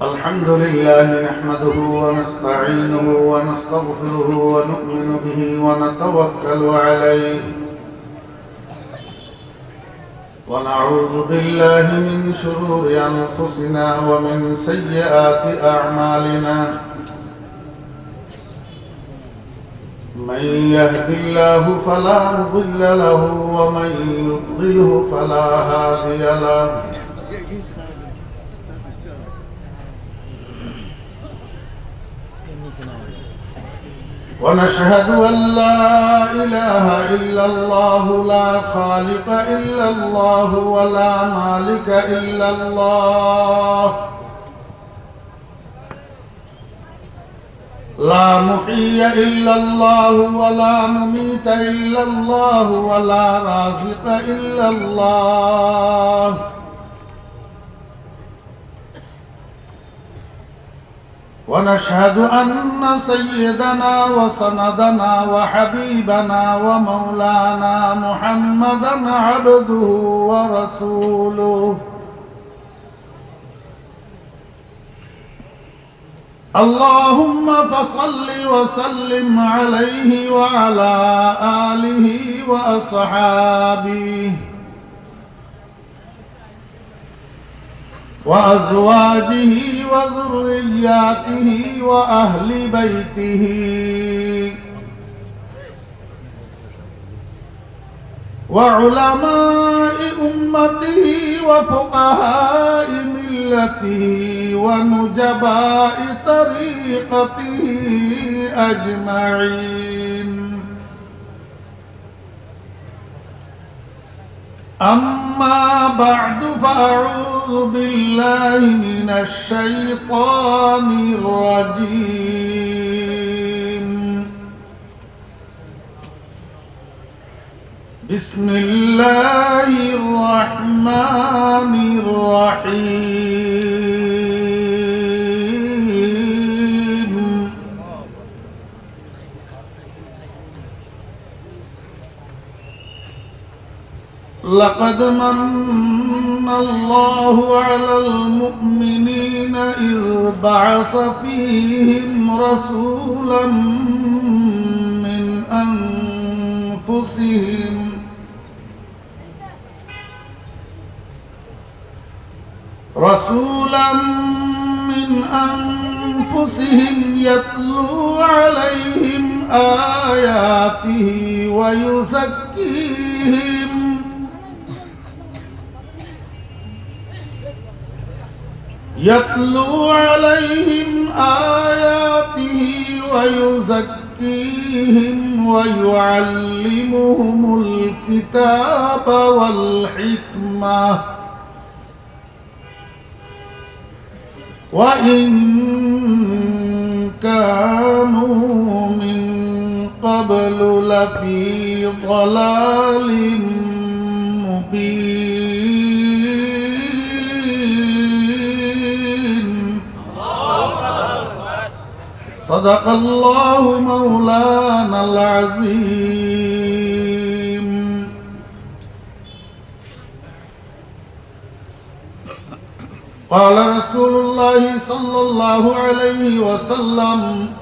الحمد لله نحمده ونستعينه ونستغفره ونؤمن به ونتوكل عليه ونعوذ بالله من شرور أنفسنا ومن سيئات أعمالنا من يهد الله فلا مضل له ومن يضلله فلا هادي له ونشهد أن لا إله إلا الله لا خالق إلا الله ولا مالك إلا الله لا محيي إلا الله ولا مميت إلا الله ولا رازق إلا الله ونشهد أن سيدنا وسندنا وحبيبنا ومولانا محمدا عبده ورسوله اللهم فصل وسلم عليه وعلى آله وأصحابه وأزواجه وذرياته وأهل بيته وعلماء أمته وفقهاء ملته ونجباء طريقته أجمعين أما بعد فأعوذ بالله من الشيطان الرجيم بسم الله الرحمن الرحيم لقد من الله على المؤمنين إذ بعث فيهم رسولا من أنفسهم يتلو عليهم آياته ويزكيهم ويعلمهم الكتاب والحكمة وإن كانوا من قبل لفي ضلال مبين صدق الله مولانا العظيم قال رسول الله صلى الله عليه وسلم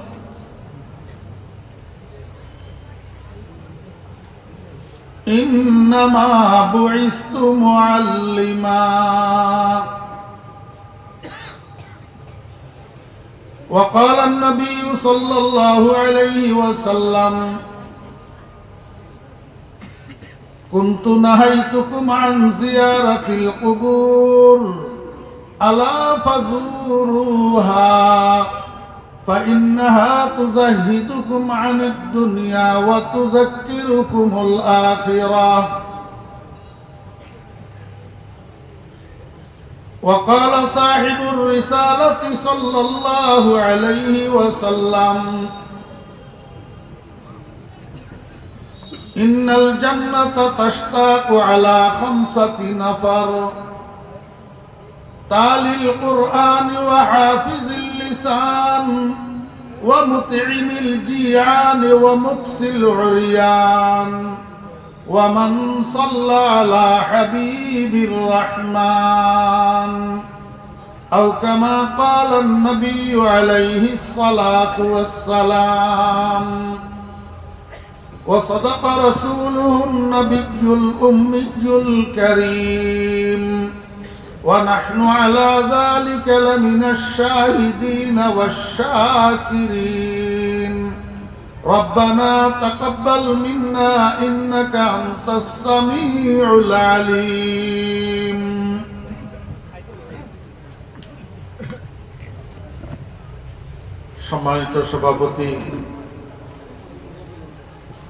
إنما بعثت معلما وقال النبي صلى الله عليه وسلم كنت نهيتكم عن زيارة القبور ألا فزوروها فإنها تزهدكم عن الدنيا وتذكركم الآخرة وقال صاحب الرسالة صلى الله عليه وسلم إن الجنة تشتاق على 5 نفر تالي القرآن وحافظ اللسان ومطعم الجيعان ومكسي العريان ومن صلى على حبيب الرحمن أو كما قال النبي عليه الصلاة والسلام وصدق رسوله النبي الأمي الكريم ونحن على ذلك لمن الشاهدين والشاكرين ربنا تقبل منا إنك أنت السميع العليم সম্মানিত সভাপতি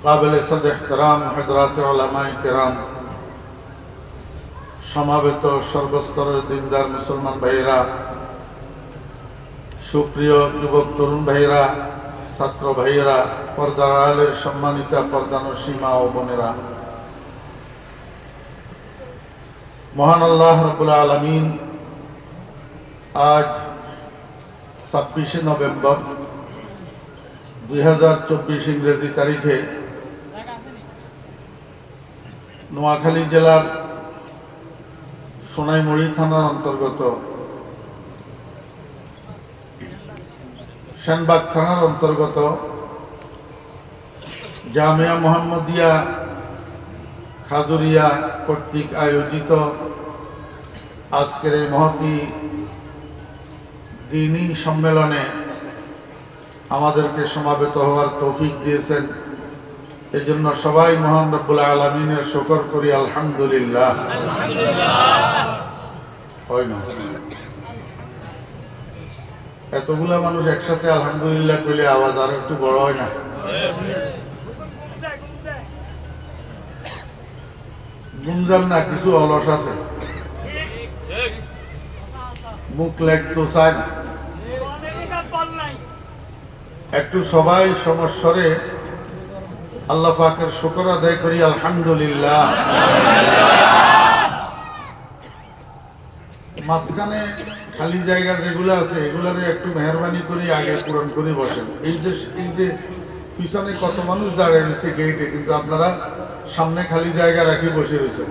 কাবিলে সদ ইহতরাম হযরত উলামায়ে কেরাম সমাবেত সর্বস্তরের দিনদার মুসলমান ভাইরা সুপ্রিয় যুবক তরুণ ভাইরা ছাত্র ভাইরা পর্দার আড়ালের সম্মানিতা পর্দানশী মা ও বোনেরা মহান আল্লাহ রাব্বুল আলামিন আজ 26 নভেম্বর 2024 ইংরেজি তারিখে নোয়াখালী জেলার সোনাইমুড়ি থানার অন্তর্গত সেনবাগ থানার অন্তর্গত জামিয়া মোহাম্মদিয়া খাজুরিয়া কর্তৃক আয়োজিত আজকের এই মহতী দ্বীনি সম্মেলনে আমাদেরকে সমাবেত হওয়ার তৌফিক দিয়েছেন। এজন্য সবাই মহান রব্বুল আলামিনের শুকর করি আলহামদুলিল্লাহ। হয় না এতগুলা মানুষ একসাথে আলহামদুলিল্লাহ কইলে আওয়াজ আর একটু বড় হয় না? গুঞ্জাম না, কিছু অলস আছে, মুখ লেট তো চায় না। একটু সবাই সমস্বরে আল্লাহ পাকের শুকর আদায় করি আলহামদুলিল্লাহ। মাঝখানে খালি জায়গা যেগুলো আছে এগুলারে একটু মেহরবানি করি আগে পূরণ করে বসেন। এই যে পিছনে কত মানুষ দাঁড়িয়ে রয়েছে গেটে, কিন্তু আপনারা সামনে খালি জায়গা রাখি বসে রয়েছেন।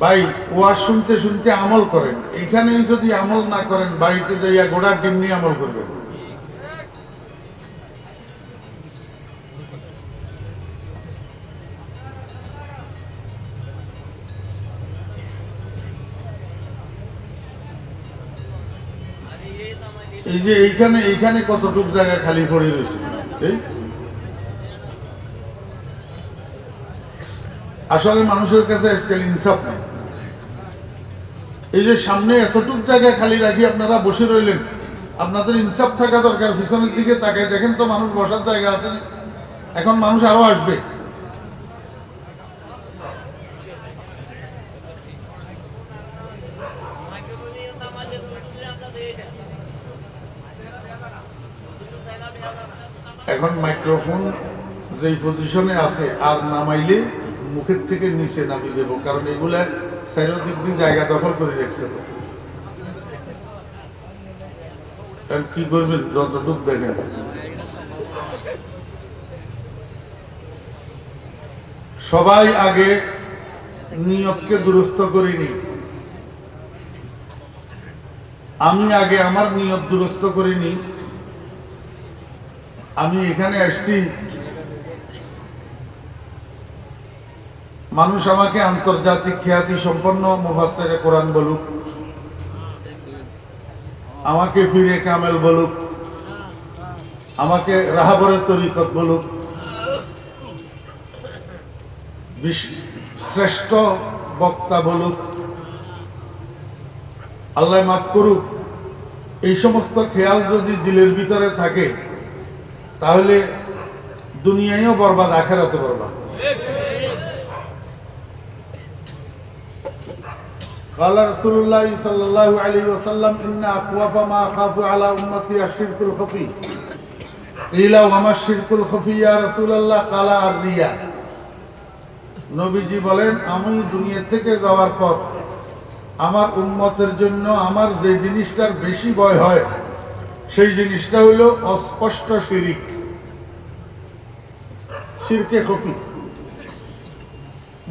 ভাই ওয়াজ শুনতে শুনতে আমল করেন, এখানেই যদি আমল না করেন বাড়িতে যাইয়া গোড়ার ডিম নিয়ে আমল করবেন। এই যে এইখানে কতটুক জায়গা খালি পড়ে রয়েছে, আসলে মানুষের কাছে আজকাল ইনসাফ নেই। এই যে সামনে এতটুক জায়গা খালি রাখি আপনারা বসে রইলেন, আপনাদের ইনসাফ থাকা দরকার। পিছনের দিকে তাকায় দেখেন তো মানুষ বসার জায়গা আছে না? এখন মানুষ আরো আসবে। এখন মাইক্রোফোন যেই পজিশনে আছে আর নামাইলে মুখের থেকে নিচে নামিয়ে দেবো, কারণ এগুলা চারিদিক দিয়ে জায়গা দখল করে রেখেছে। কি করবেন যতটুক দেখেন। সবাই আগে নিয়তকে দুরস্ত করিনি, আমি আগে আমার নিয়ত দুরস্ত করিনি। আমি এখানে আসছি, মানুষ আমাকে আন্তর্জাতিক খ্যাতি সম্পন্ন মুফাসসিরে কোরআন বলুক, আমাকে ফিরে কামেল বলুক, আমাকে রাহাবরের তরিকত বলুক, শ্রেষ্ঠ বক্তা বলুক, আল্লাহ মাফ করুক, এই সমস্ত খেয়াল যদি দিলের ভিতরে থাকে তাহলে দুনিয়ায়ও বরবাদ, আখিরাতে বরবাদ। قال رسول الله صلى الله عليه وسلم إن أخوف ما أخاف على أمتي الشرك الخفي قيل وما الشرك الخفي يا رسول الله قال الرياء। নবীজি বলেন, আমি দুনিয়া থেকে যাওয়ার পর আমার উম্মতের জন্য আমার যে জিনিসটার বেশি ভয় হয় সেই জিনিসটা হলো অস্পষ্ট শিরক, শিরকে খফি।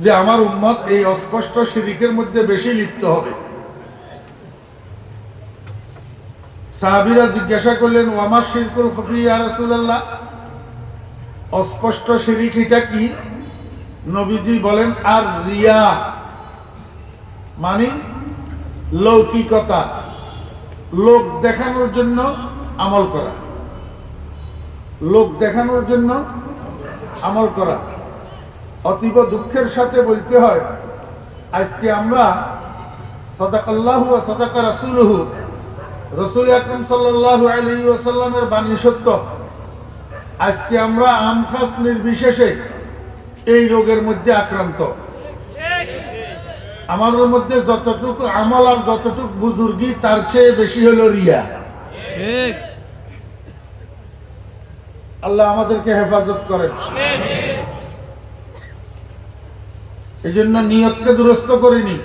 যে আমার উম্মত এই অস্পষ্ট শিরিকের মধ্যে বেশি লিপ্ত হবে। সাহাবীরা জিজ্ঞাসা করলেন, ওয়ামা শিরকুল খফি ইয়া রাসূলুল্লাহ, অস্পষ্ট শিরিক এটা কি? নবীজি বলেন, আর রিয়া, মানে লৌকিকতা, লোক দেখানোর জন্য আমল করা, লোক দেখানোর জন্য আমল করা। অতীব দুঃখের সাথে বলতে হয়, আজকে আমরা সাদাকাল্লাহু ওয়া সাদাকা রাসূলুহু, রাসূল আকরাম সাল্লাল্লাহু আলাইহি ওয়াসাল্লামের বাণী সত্য, আজকে আমরা আমখাস নির্বিশেষে এই রোগের মধ্যে আক্রান্ত। আমাদের মধ্যে যতটুকু আমল আর যতটুকু বুজুর্গি, তার চেয়ে বেশি হলো রিয়া। আল্লাহ আমাদেরকে হেফাজত করেন। এই জন্য নিয়তকে দুরস্ত করিনি।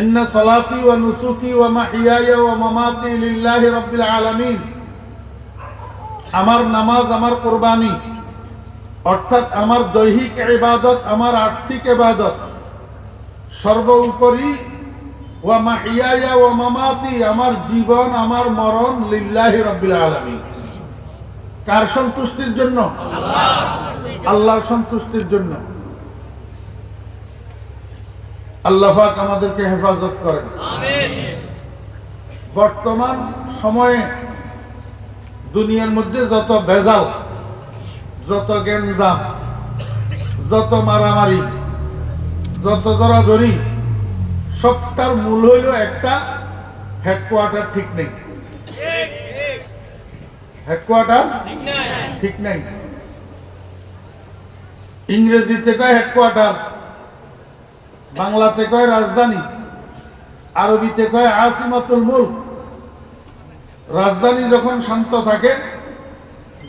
ইন্না সালাতি ওয়া নুসুকি ওয়া মাহিয়ায়া ওয়া মামাতি লিল্লাহি রাব্বিল আলামিন, আমার নামাজ, আমার কুরবানি, অর্থাৎ আমার দৈহিক ইবাদত, আমার আর্থিক ইবাদত, সর্বোপরি ওয়া মাহিয়ায়া ওয়া মামাতি, আমার জীবন, আমার মরণ লিল্লাহি রাব্বিল আলামিন। কার সন্তুষ্টির জন্য? আল্লাহর সন্তুষ্টির জন্য। আল্লাহ পাক আমাদেরকে হেফাজত করেন। বর্তমান সময়ে দুনিয়ার মধ্যে যত ভেজাল, যত গেঞ্জাম, যত মারামারি, যত ধরাধরি, সবটার মূল হইল একটা, হেডকোয়ার্টার ঠিক নেই। হেডকোয়ার্টার ঠিক নেই। ইংরেজিতে কয় হেডকোয়ার্টার, বাংলাতে কয় রাজধানী, আরবিতে কয় আসিমাতুল মুলক। রাজধানী যখন শান্ত থাকে,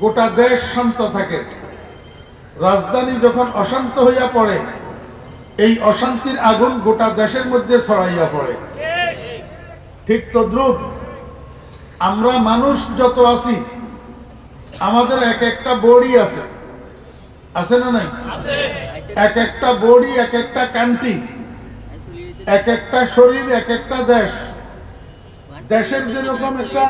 গোটা দেশ শান্ত থাকে। রাজধানী যখন অশান্ত হইয়া পড়ে, এই অশান্তির আগুন গোটা দেশের মধ্যে ছড়াইয়া পড়ে। ঠিক তদ্রূপ আমরা মানুষ যত আছি, আমাদের এক একটা বডি আছে, আছে না নাই? এক একটা বডি, এক একটা কান্ট্রি, এক একটা শরীর, এক একটা দেশ। দেশের যেরকম একটা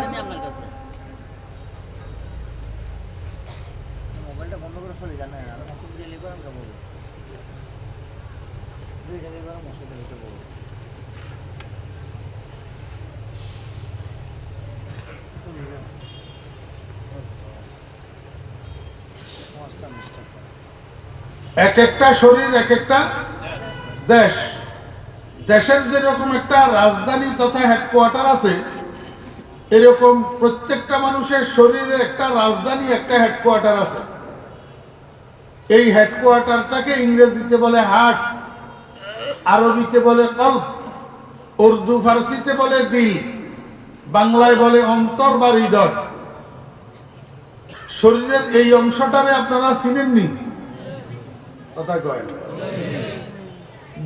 এক একটা শরীর, এক একটা দেশ। দেশের যেরকম একটা রাজধানী তথা হেডকোয়ার্টার আছে, এরকম প্রত্যেকটা মানুষের শরীরে একটা রাজধানী, একটা হেডকোয়ার্টার আছে। এই হেডকোয়ার্টারটাকে ইংরেজিতে বলে হার্ট, আরবিতে বলে কলব, উর্দু ফার্সিতে বলে দিল, বাংলায় বলে অন্তর বা হৃদয়। শরীরের এই অংশটারে আপনারা চিনেননি? কথা কয়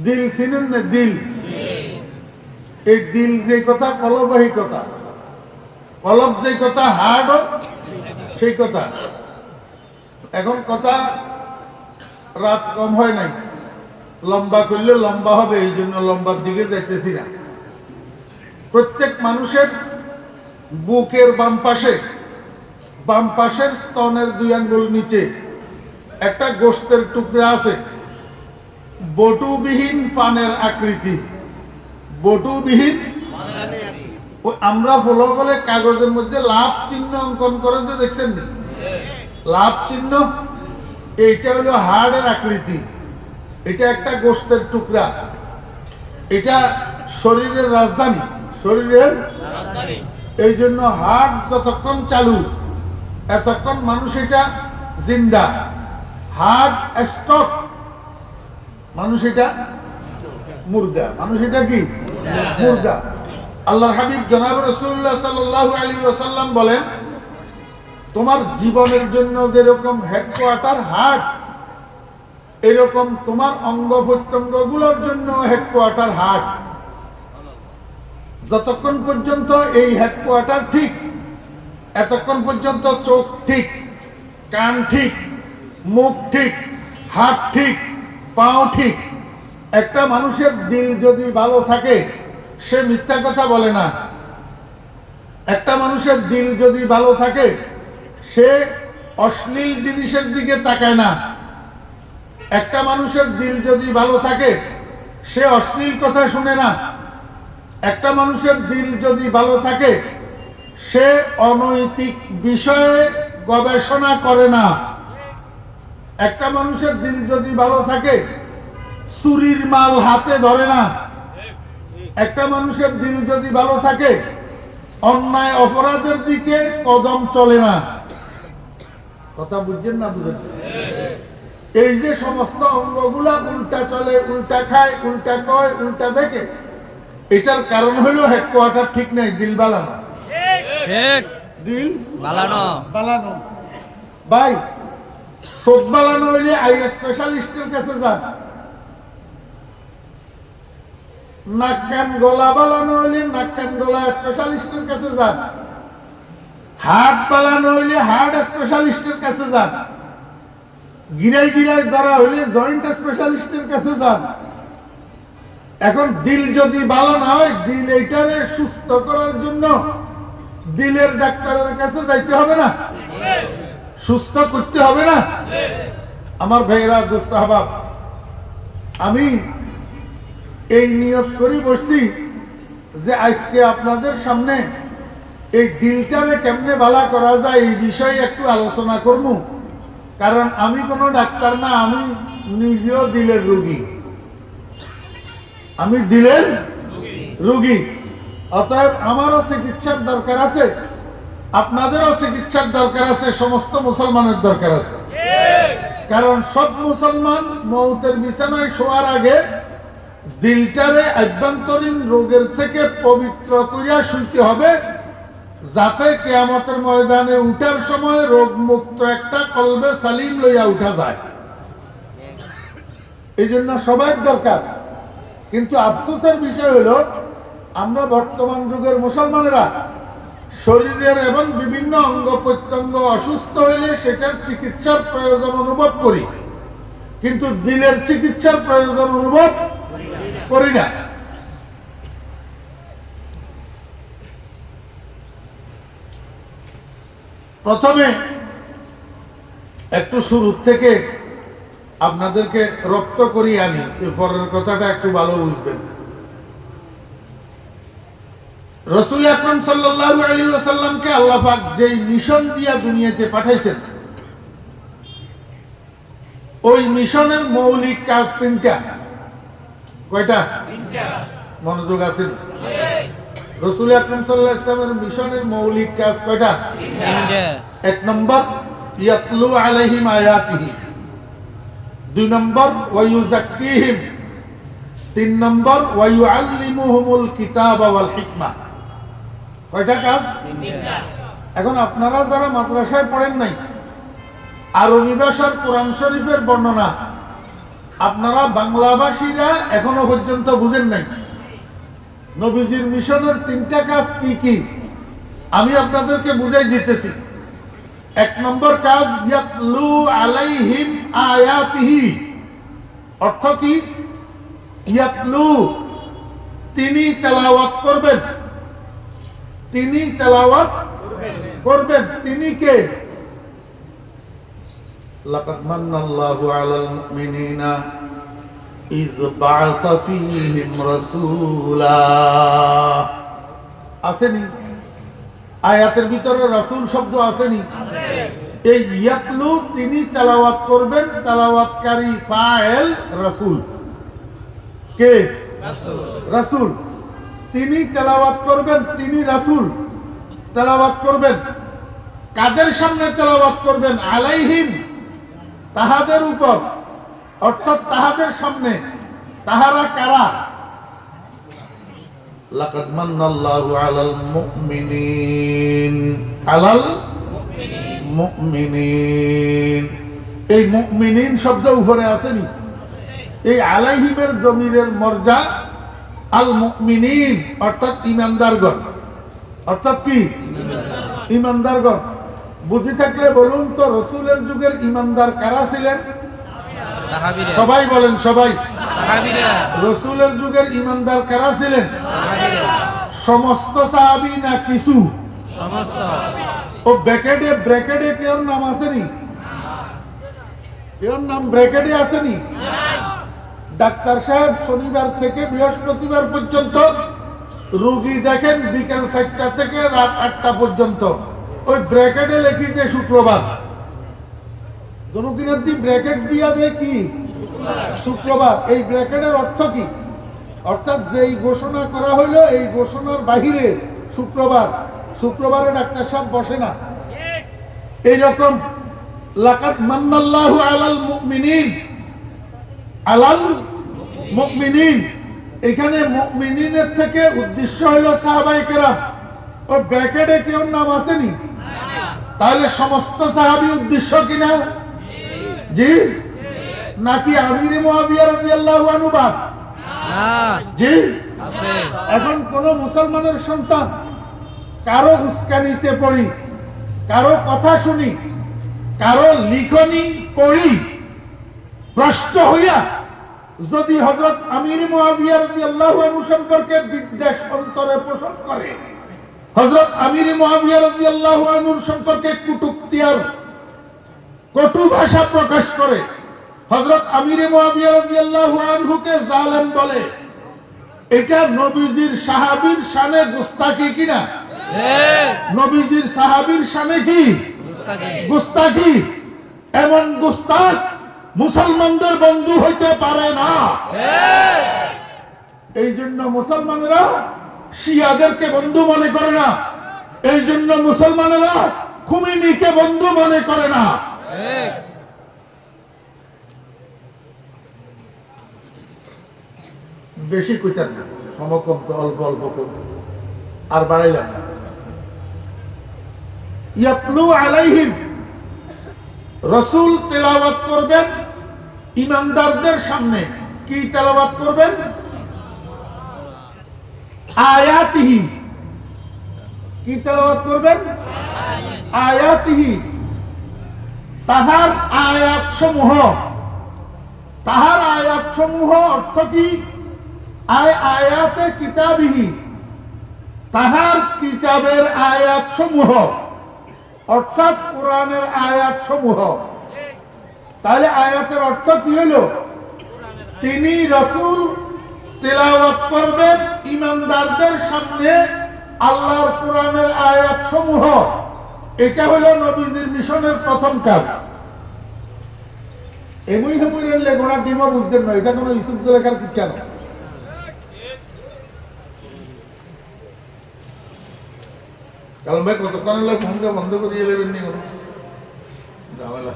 দিল চিনেন না? দিল, এই দিল যে কথা, কলবাহী কথা, কলব যে কথা, হার্টও সেই কথা। এখন কথা রাত কম হয় নাই, লম্বা করলে লম্বা হবে, এই জন্য লম্বার দিকে যাইতেছি না। প্রত্যেক মানুষের বুকের বাম পাশের স্তনের 2 আঙ্গুল নিচে একটা গোশতের টুকরা আছে, বটুবিহীন পানের আকৃতি, বটুবিহীন। আমরা ফলো বলে কাগজের মধ্যে লাভ চিহ্ন অঙ্কন করে, যে দেখছেন নি লাভ চিহ্ন, এইটা হলো হাড়ের আকৃতি। এটা একটা গোশতের টুকরা, এটা শরীরের রাজধানী, শরীরের। এই জন্য হার্ট যতক্ষণ চালু, এতক্ষণ মানুষ এটা জিন্দা। হার্ট স্টপ, মানুষ এটা মুর্দা, মানুষ এটা কি মুর্দা। আল্লাহর হাবিব জনাব রাসূলুল্লাহ সাল্লাল্লাহু আলাইহি ওয়াসাল্লাম বলেন, তোমার জীবনের জন্য যেরকম হেডকোয়ার্টার হার্ট, এরকম তোমার অঙ্গ প্রত্যঙ্গগুলোর জন্য হেডকোয়ার্টার হার্ট। যতক্ষণ পর্যন্ত এই হেডকোয়ার্টার ঠিক, এতক্ষণ পর্যন্ত চোখ ঠিক, কান ঠিক, মুখ ঠিক, হাত ঠিক, পাও ঠিক। একটা মানুষের দিল যদি ভালো থাকে সে মিথ্যা কথা বলে না। একটা মানুষের দিল যদি ভালো থাকে সে অশ্লীল জিনিসের দিকে তাকায় না। একটা মানুষের দিল যদি ভালো থাকে সে অশ্লীল কথা শুনে না। একটা মানুষের দিল যদি ভালো থাকে সে অনৈতিক বিষয়ে গবেষণা করে না। একটা মানুষের দিল যদি ভালো থাকে চুরির মাল হাতে ধরে না। একটা মানুষের দিল যদি ভালো থাকে অন্যায় অপরাধের দিকে কদম চলে না। কথা বুঝছেন না? বুঝেন? এই যে সমস্ত অঙ্গগুলা উল্টা চলে, উল্টা খায়, উল্টা কয়, উল্টা দেখে, এটার কারণ হলো হেডকোয়ার্টার ঠিক নাই, দিল বালানো। দিল বালানো। ভাই, চোখ বালানো হইলে আই স্পেশালিস্টের কাছে যান। নাক কান গলা বালানো হইলে নাক কান গলা স্পেশালিস্টের কাছে যান। হার্ট বালানো হইলে হার্ট স্পেশালিস্টের কাছে যান। গিরাই গিরাই ধরা হইলে জয়েন্ট স্পেশালিস্টের কাছে যান। এখন দিল যদি ভালো না হয়, দিল এইটারে সুস্থ করার জন্য দিলের ডাক্তারের কাছে যাইতে হবে না? সুস্থ করতে হবে না? আমার ভাইরা, দোস্ত আহবাব, আমি এই নিয়ত করে বসছি যে আজকে আপনাদের সামনে এই দিলটারে কেমনে ভালো করা যায় এই বিষয়ে একটু আলোচনা করব। কারণ আমি কোনো ডাক্তার না, আমি নিজেও দিলের রোগী। আমি দিলের রোগী। অতএব আমারও চিকিৎসার দরকার আছে, আপনাদেরও চিকিৎসার দরকার আছে, সমস্ত মুসলমানের দরকার আছে। কারণ সব মুসলমান মৌতের বিছানায় শোয়ার আগে দিলটারে আভ্যন্তরীণ রোগের থেকে পবিত্র করিয়া শুইতে হবে, যাতে কিয়ামতের ময়দানে উঠার সময় রোগ মুক্ত একটা কলবে সালিম লইয়া উঠা যায়। এই জন্য সবার দরকার। কিন্তু আফসোসের বিষয় হলো আমরা বর্তমান যুগের মুসলমানেরা শরীরের এবং বিভিন্ন অঙ্গ প্রত্যঙ্গ অসুস্থ হইলে সেটার চিকিৎসার প্রয়োজন অনুভব করি, কিন্তু দিলের চিকিৎসার প্রয়োজন অনুভব করি না। প্রথমে একটু শুরু থেকে আপনাদেরকে রপ্ত করিয়ে আনি, এরপরের কথাটা একটু ভালো বুঝবেন। রাসূল আকরাম সাল্লাল্লাহু আলাইহি ওয়াসাল্লামকে আল্লাহ পাক যেই মিশন দিয়া দুনিয়াতে পাঠাইছেন, ওই মিশনের মৌলিক কাজ তিনটা। কয়টা? তিনটা। মনোযোগ আছে? রাসূল আকরাম সাল্লাল্লাহু আলাইহি ওয়াসাল্লামের মিশনের মৌলিক কাজ কয়টা? তিনটা। এক নম্বর, ইয়াতলু আলাইহিম আয়াতিহি। দুই নম্বর, ওয়ায়ুযাক্কিহিম। তিন নম্বর, ওয়ায়ুআল্লিমুহুমুল কিতাবা ওয়াল হিকমা। কয়টা কাজ? তিনটা। এখন আপনারা যারা মাদ্রাসায় পড়েন নাই, আরবি ভাষার কোরআন শরীফের বর্ণনা আপনারা বাংলাভাষীরা এখনো পর্যন্ত বুঝেন নাই। নবীজির মিশনের তিনটা কাজ কি কি আমি আপনাদেরকে বুঝাই দিতেছি। এক নম্বর কাজ, ইয়াতলু আলাইহিম আয়াতিহি। অর্থ কি? ইয়াতলু, তিনি তেলাওয়াত করবেন। তিনি তেলাওয়াত করবেন। তিনি কে? লাকাদ মান্নাল্লাহু আলাল মুমিনিনা ইয বা'আসা ফীহিম রাসূলা। আসেনি? আয়াতের ভিতরে রাসূল শব্দ আসেনি? এই ইয়াতলু, তিনি তেলাওয়াত করবেন, তেলাওয়াতকারী ফাইল রাসূল। কে? রাসূল। রাসূল। তিনি তেলাওয়াত করবেন, তিনি রাসূল তেলাওয়াত করবেন। কাদের সামনে তেলাওয়াত করবেন? আলাইহিম, তাহাদের উপর, অর্থাৎ তাহাদের সামনে। তাহারা কারা? লাকাদ মান্নাল্লাহু আলাল মুমিনিন, আলাল মুমিনিন। এই মুমিনিন শব্দ উপরে আসেনি? এই আলাইহিমের জমিরের মর্যা আল মুমিনিন, অর্থাৎ ইমানদারগণ। অর্থাৎ কি? ইমানদারগণ। বুঝি থাকলে বলুন তো, রসুলের যুগের ইমানদার কারা ছিলেন? সবাই বলেন, সবাই। রাসূলের যুগের ইমানদার কারা ছিলেন? সমস্ত সাহাবী না কিছু? সমস্ত। ও ব্র্যাকেটে কেউ নাম আসেনি? কেউ নাম ব্র্যাকেটে আসেনি? ডাক্তার সাহেব শনিবার থেকে বৃহস্পতিবার পর্যন্ত রোগী দেখেন বিকেল 4টা থেকে রাত 8টা পর্যন্ত। ওই ব্র্যাকেটে লেখি যে শুক্রবার, জনকিনাদি ব্র্যাকেট দিয়া দেয় কি শুক্রবার। এই ব্র্যাকেটের অর্থ কি? অর্থাৎ যেই ঘোষণা করা হইলো এই ঘোষণার বাহিরে শুক্রবারে ডাক্তার সাহেব বসে না। এইরকম লাকাদ মান্নাল্লাহু আলাল মুমিনিন, এখানে মুমিনিনের থেকে উদ্দেশ্য হলো সাহাবায়ে কেরাম। ও ব্র্যাকেটে কেউ নাম আসেনি? তাহলে সমস্ত সাহাবী উদ্দেশ্য কিনা? জি। নাকি আমির মুআবিয়া রাদিয়াল্লাহু আনহু বাদ? না, জি আছে। এখন কোন মুসলমানের সন্তান কারো উস্কানিতে পড়ি, কারো কথা শুনি, কারো লিখনি পড়ি ভ্রষ্ট হইয়া যদি হযরত আমির মুআবিয়া রাদিয়াল্লাহু আনহু সম্পর্কে বিদ্বেষ অন্তরে পোষণ করে, হযরত আমির মুআবিয়া রাদিয়াল্লাহু আনহুর সম্পর্কে কটূক্তি আর কটু ভাষা প্রকাশ করে, হযরত আমির মুআবিয়া রাদিয়াল্লাহু আনহুকে জালেম বলে, এটা নবীজির সাহাবীর শানে গুস্তাখি কিনা? নবীজির সাহাবীর শানে কি গুস্তাখি? এমন গুস্তাখ মুসলমানদের বন্ধু হইতে পারে না। এই জন্য মুসলমানেরা শিয়াদেরকে বন্ধু মনে করে না, এই জন্য মুসলমানেরা খুমেনিকে বন্ধু মনে করে না। বেশি কইতেন না, সমকম তো অল্প অল্প কম, আর বাড়াইলাম না। ইয়াতলু আলাইহিম, রাসূল তেলাওয়াত করবেন ইমানদারদের সামনে। কি তেলাওয়াত করবেন? আয়াতিহি। কি তেলাওয়াত করবেন? আয়াতিহি, তাহার আয়াত সমূহ। তাহার আয়াত সমূহ অর্থ কি? আয়াতে কিতাবিহি, তাহার কিতাবের আয়াত সমূহ, অর্থাৎ কোরআনের আয়াত সমূহ। তাহলে আয়াতের অর্থ কি হলো? তিনি রাসূল তেলাওয়াত করবেন ইমানদারদের সামনে আল্লাহর কোরআনের আয়াত সমূহ। এটা হলো নবীজির মিশনের প্রথম কাজ। এমনি হেমুই রেলে গোড়া ডিমও বুঝতেন না, এটা কোনো ইউসুফ জুলেখার কিচ্ছা না। কারণ ভাই কতক্ষণ হলে ফোনটা বন্ধ করিয়ে নেবেন নি কোনো ঝামেলা।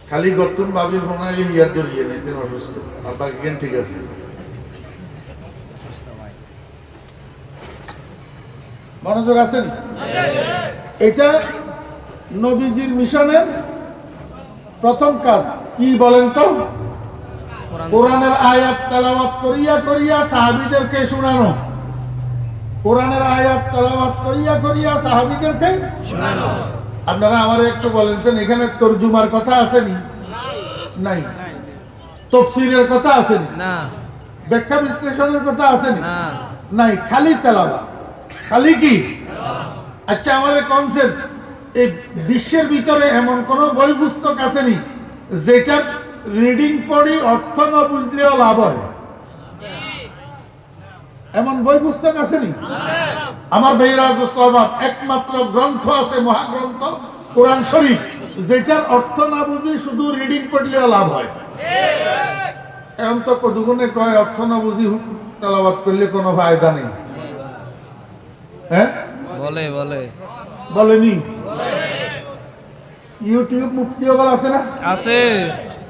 খালি গর্তুন ভাবির ফোনাইলে ইয়ার ধরিয়ে নেই, তিনি অসুস্থ, আর বাকি জ্ঞান ঠিক আছে। মনোযোগ আছেন? এটা নবীজির মিশনের প্রথম কাজ। কি বলেন তো? কোরআনের আয়াত তেলাওয়াত করিয়া করিয়া সাহাবীদেরকে শোনানো। কোরআনের আয়াত তেলাওয়াত করিয়া করিয়া সাহাবীদেরকে শোনানো। আপনারা আমারে একটু বলেন, এখানে তরজুমার কথা আসেনি? নাই। তাফসীরের কথা আসেনি? না। ব্যাখ্যা বিশ্লেষণের কথা আসেনি? না। নাই, খালি তেলাওয়াত। খালি কি? আচ্ছা, আমাদের কনসেপ্ট, এই বিশ্বের ভিতরে এমন কোন বই পুস্তক আসেনি যেটা রিডিং পড়ি অর্থ না বুঝলেও লাভ হয়? এমন বই পুস্তক আসেনি? আমার ভাইরা দোস্ত, একমাত্র গ্রন্থ আছে, মহাগ্রন্থ কোরআন শরীফ, যেটার অর্থ না বুঝি শুধু রিডিং পড়লেও লাভ হয়। এখন তো কতগুণে কয় অর্থ না বুঝি তেলাওয়াত করলে কোনো ফায়দা নেই। হ্যাঁ বলেনি? ইউটিউব মুফতি বল আছে না? আছে।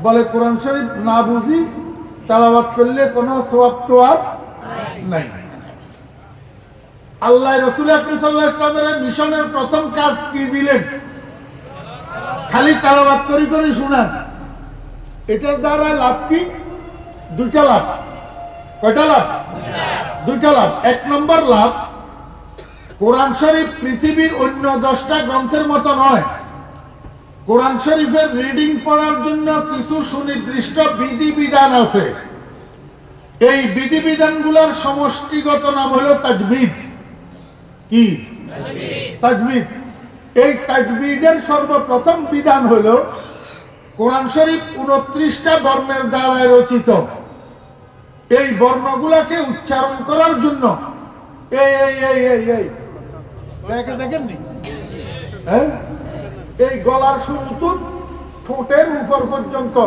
বলে কোরআন শরীফ না বুঝি তেলাওয়াত করলে কোনো সওয়াব তো আর নাই। আল্লাহ রাসূল আকরাম সাল্লাল্লাহু আলাইহি ওয়াসাল্লামের মিশনের প্রথম কাজ কি দিলেন? খালি তেলাওয়াত করি করি শোনান। এটার দ্বারা লাভ কি? দুইটা লাভ। কয়টা লাভ? দুইটা লাভ। এক নম্বর লাভ, কোরআন শরীফ পৃথিবীর অন্য 10টা গ্রন্থের মতো নয়। কোরআন শরীফের রিডিং পড়ার জন্য কিছু সুনির্দিষ্ট বিধিবিধান আছে। এই বিধিবিধানগুলোর সমষ্টিগত নাম হলো তাজবিদ। কি তাজবিদ? এই তাজবিদের সর্বপ্রথম বিধান হলো কোরআন শরীফ 29টা বর্ণের দ্বারা রচিত। এই বর্ণগুলোকে উচ্চারণ করার জন্য দেখেননি, এই গলার শুরু ঠোঁটের উপর পর্যন্ত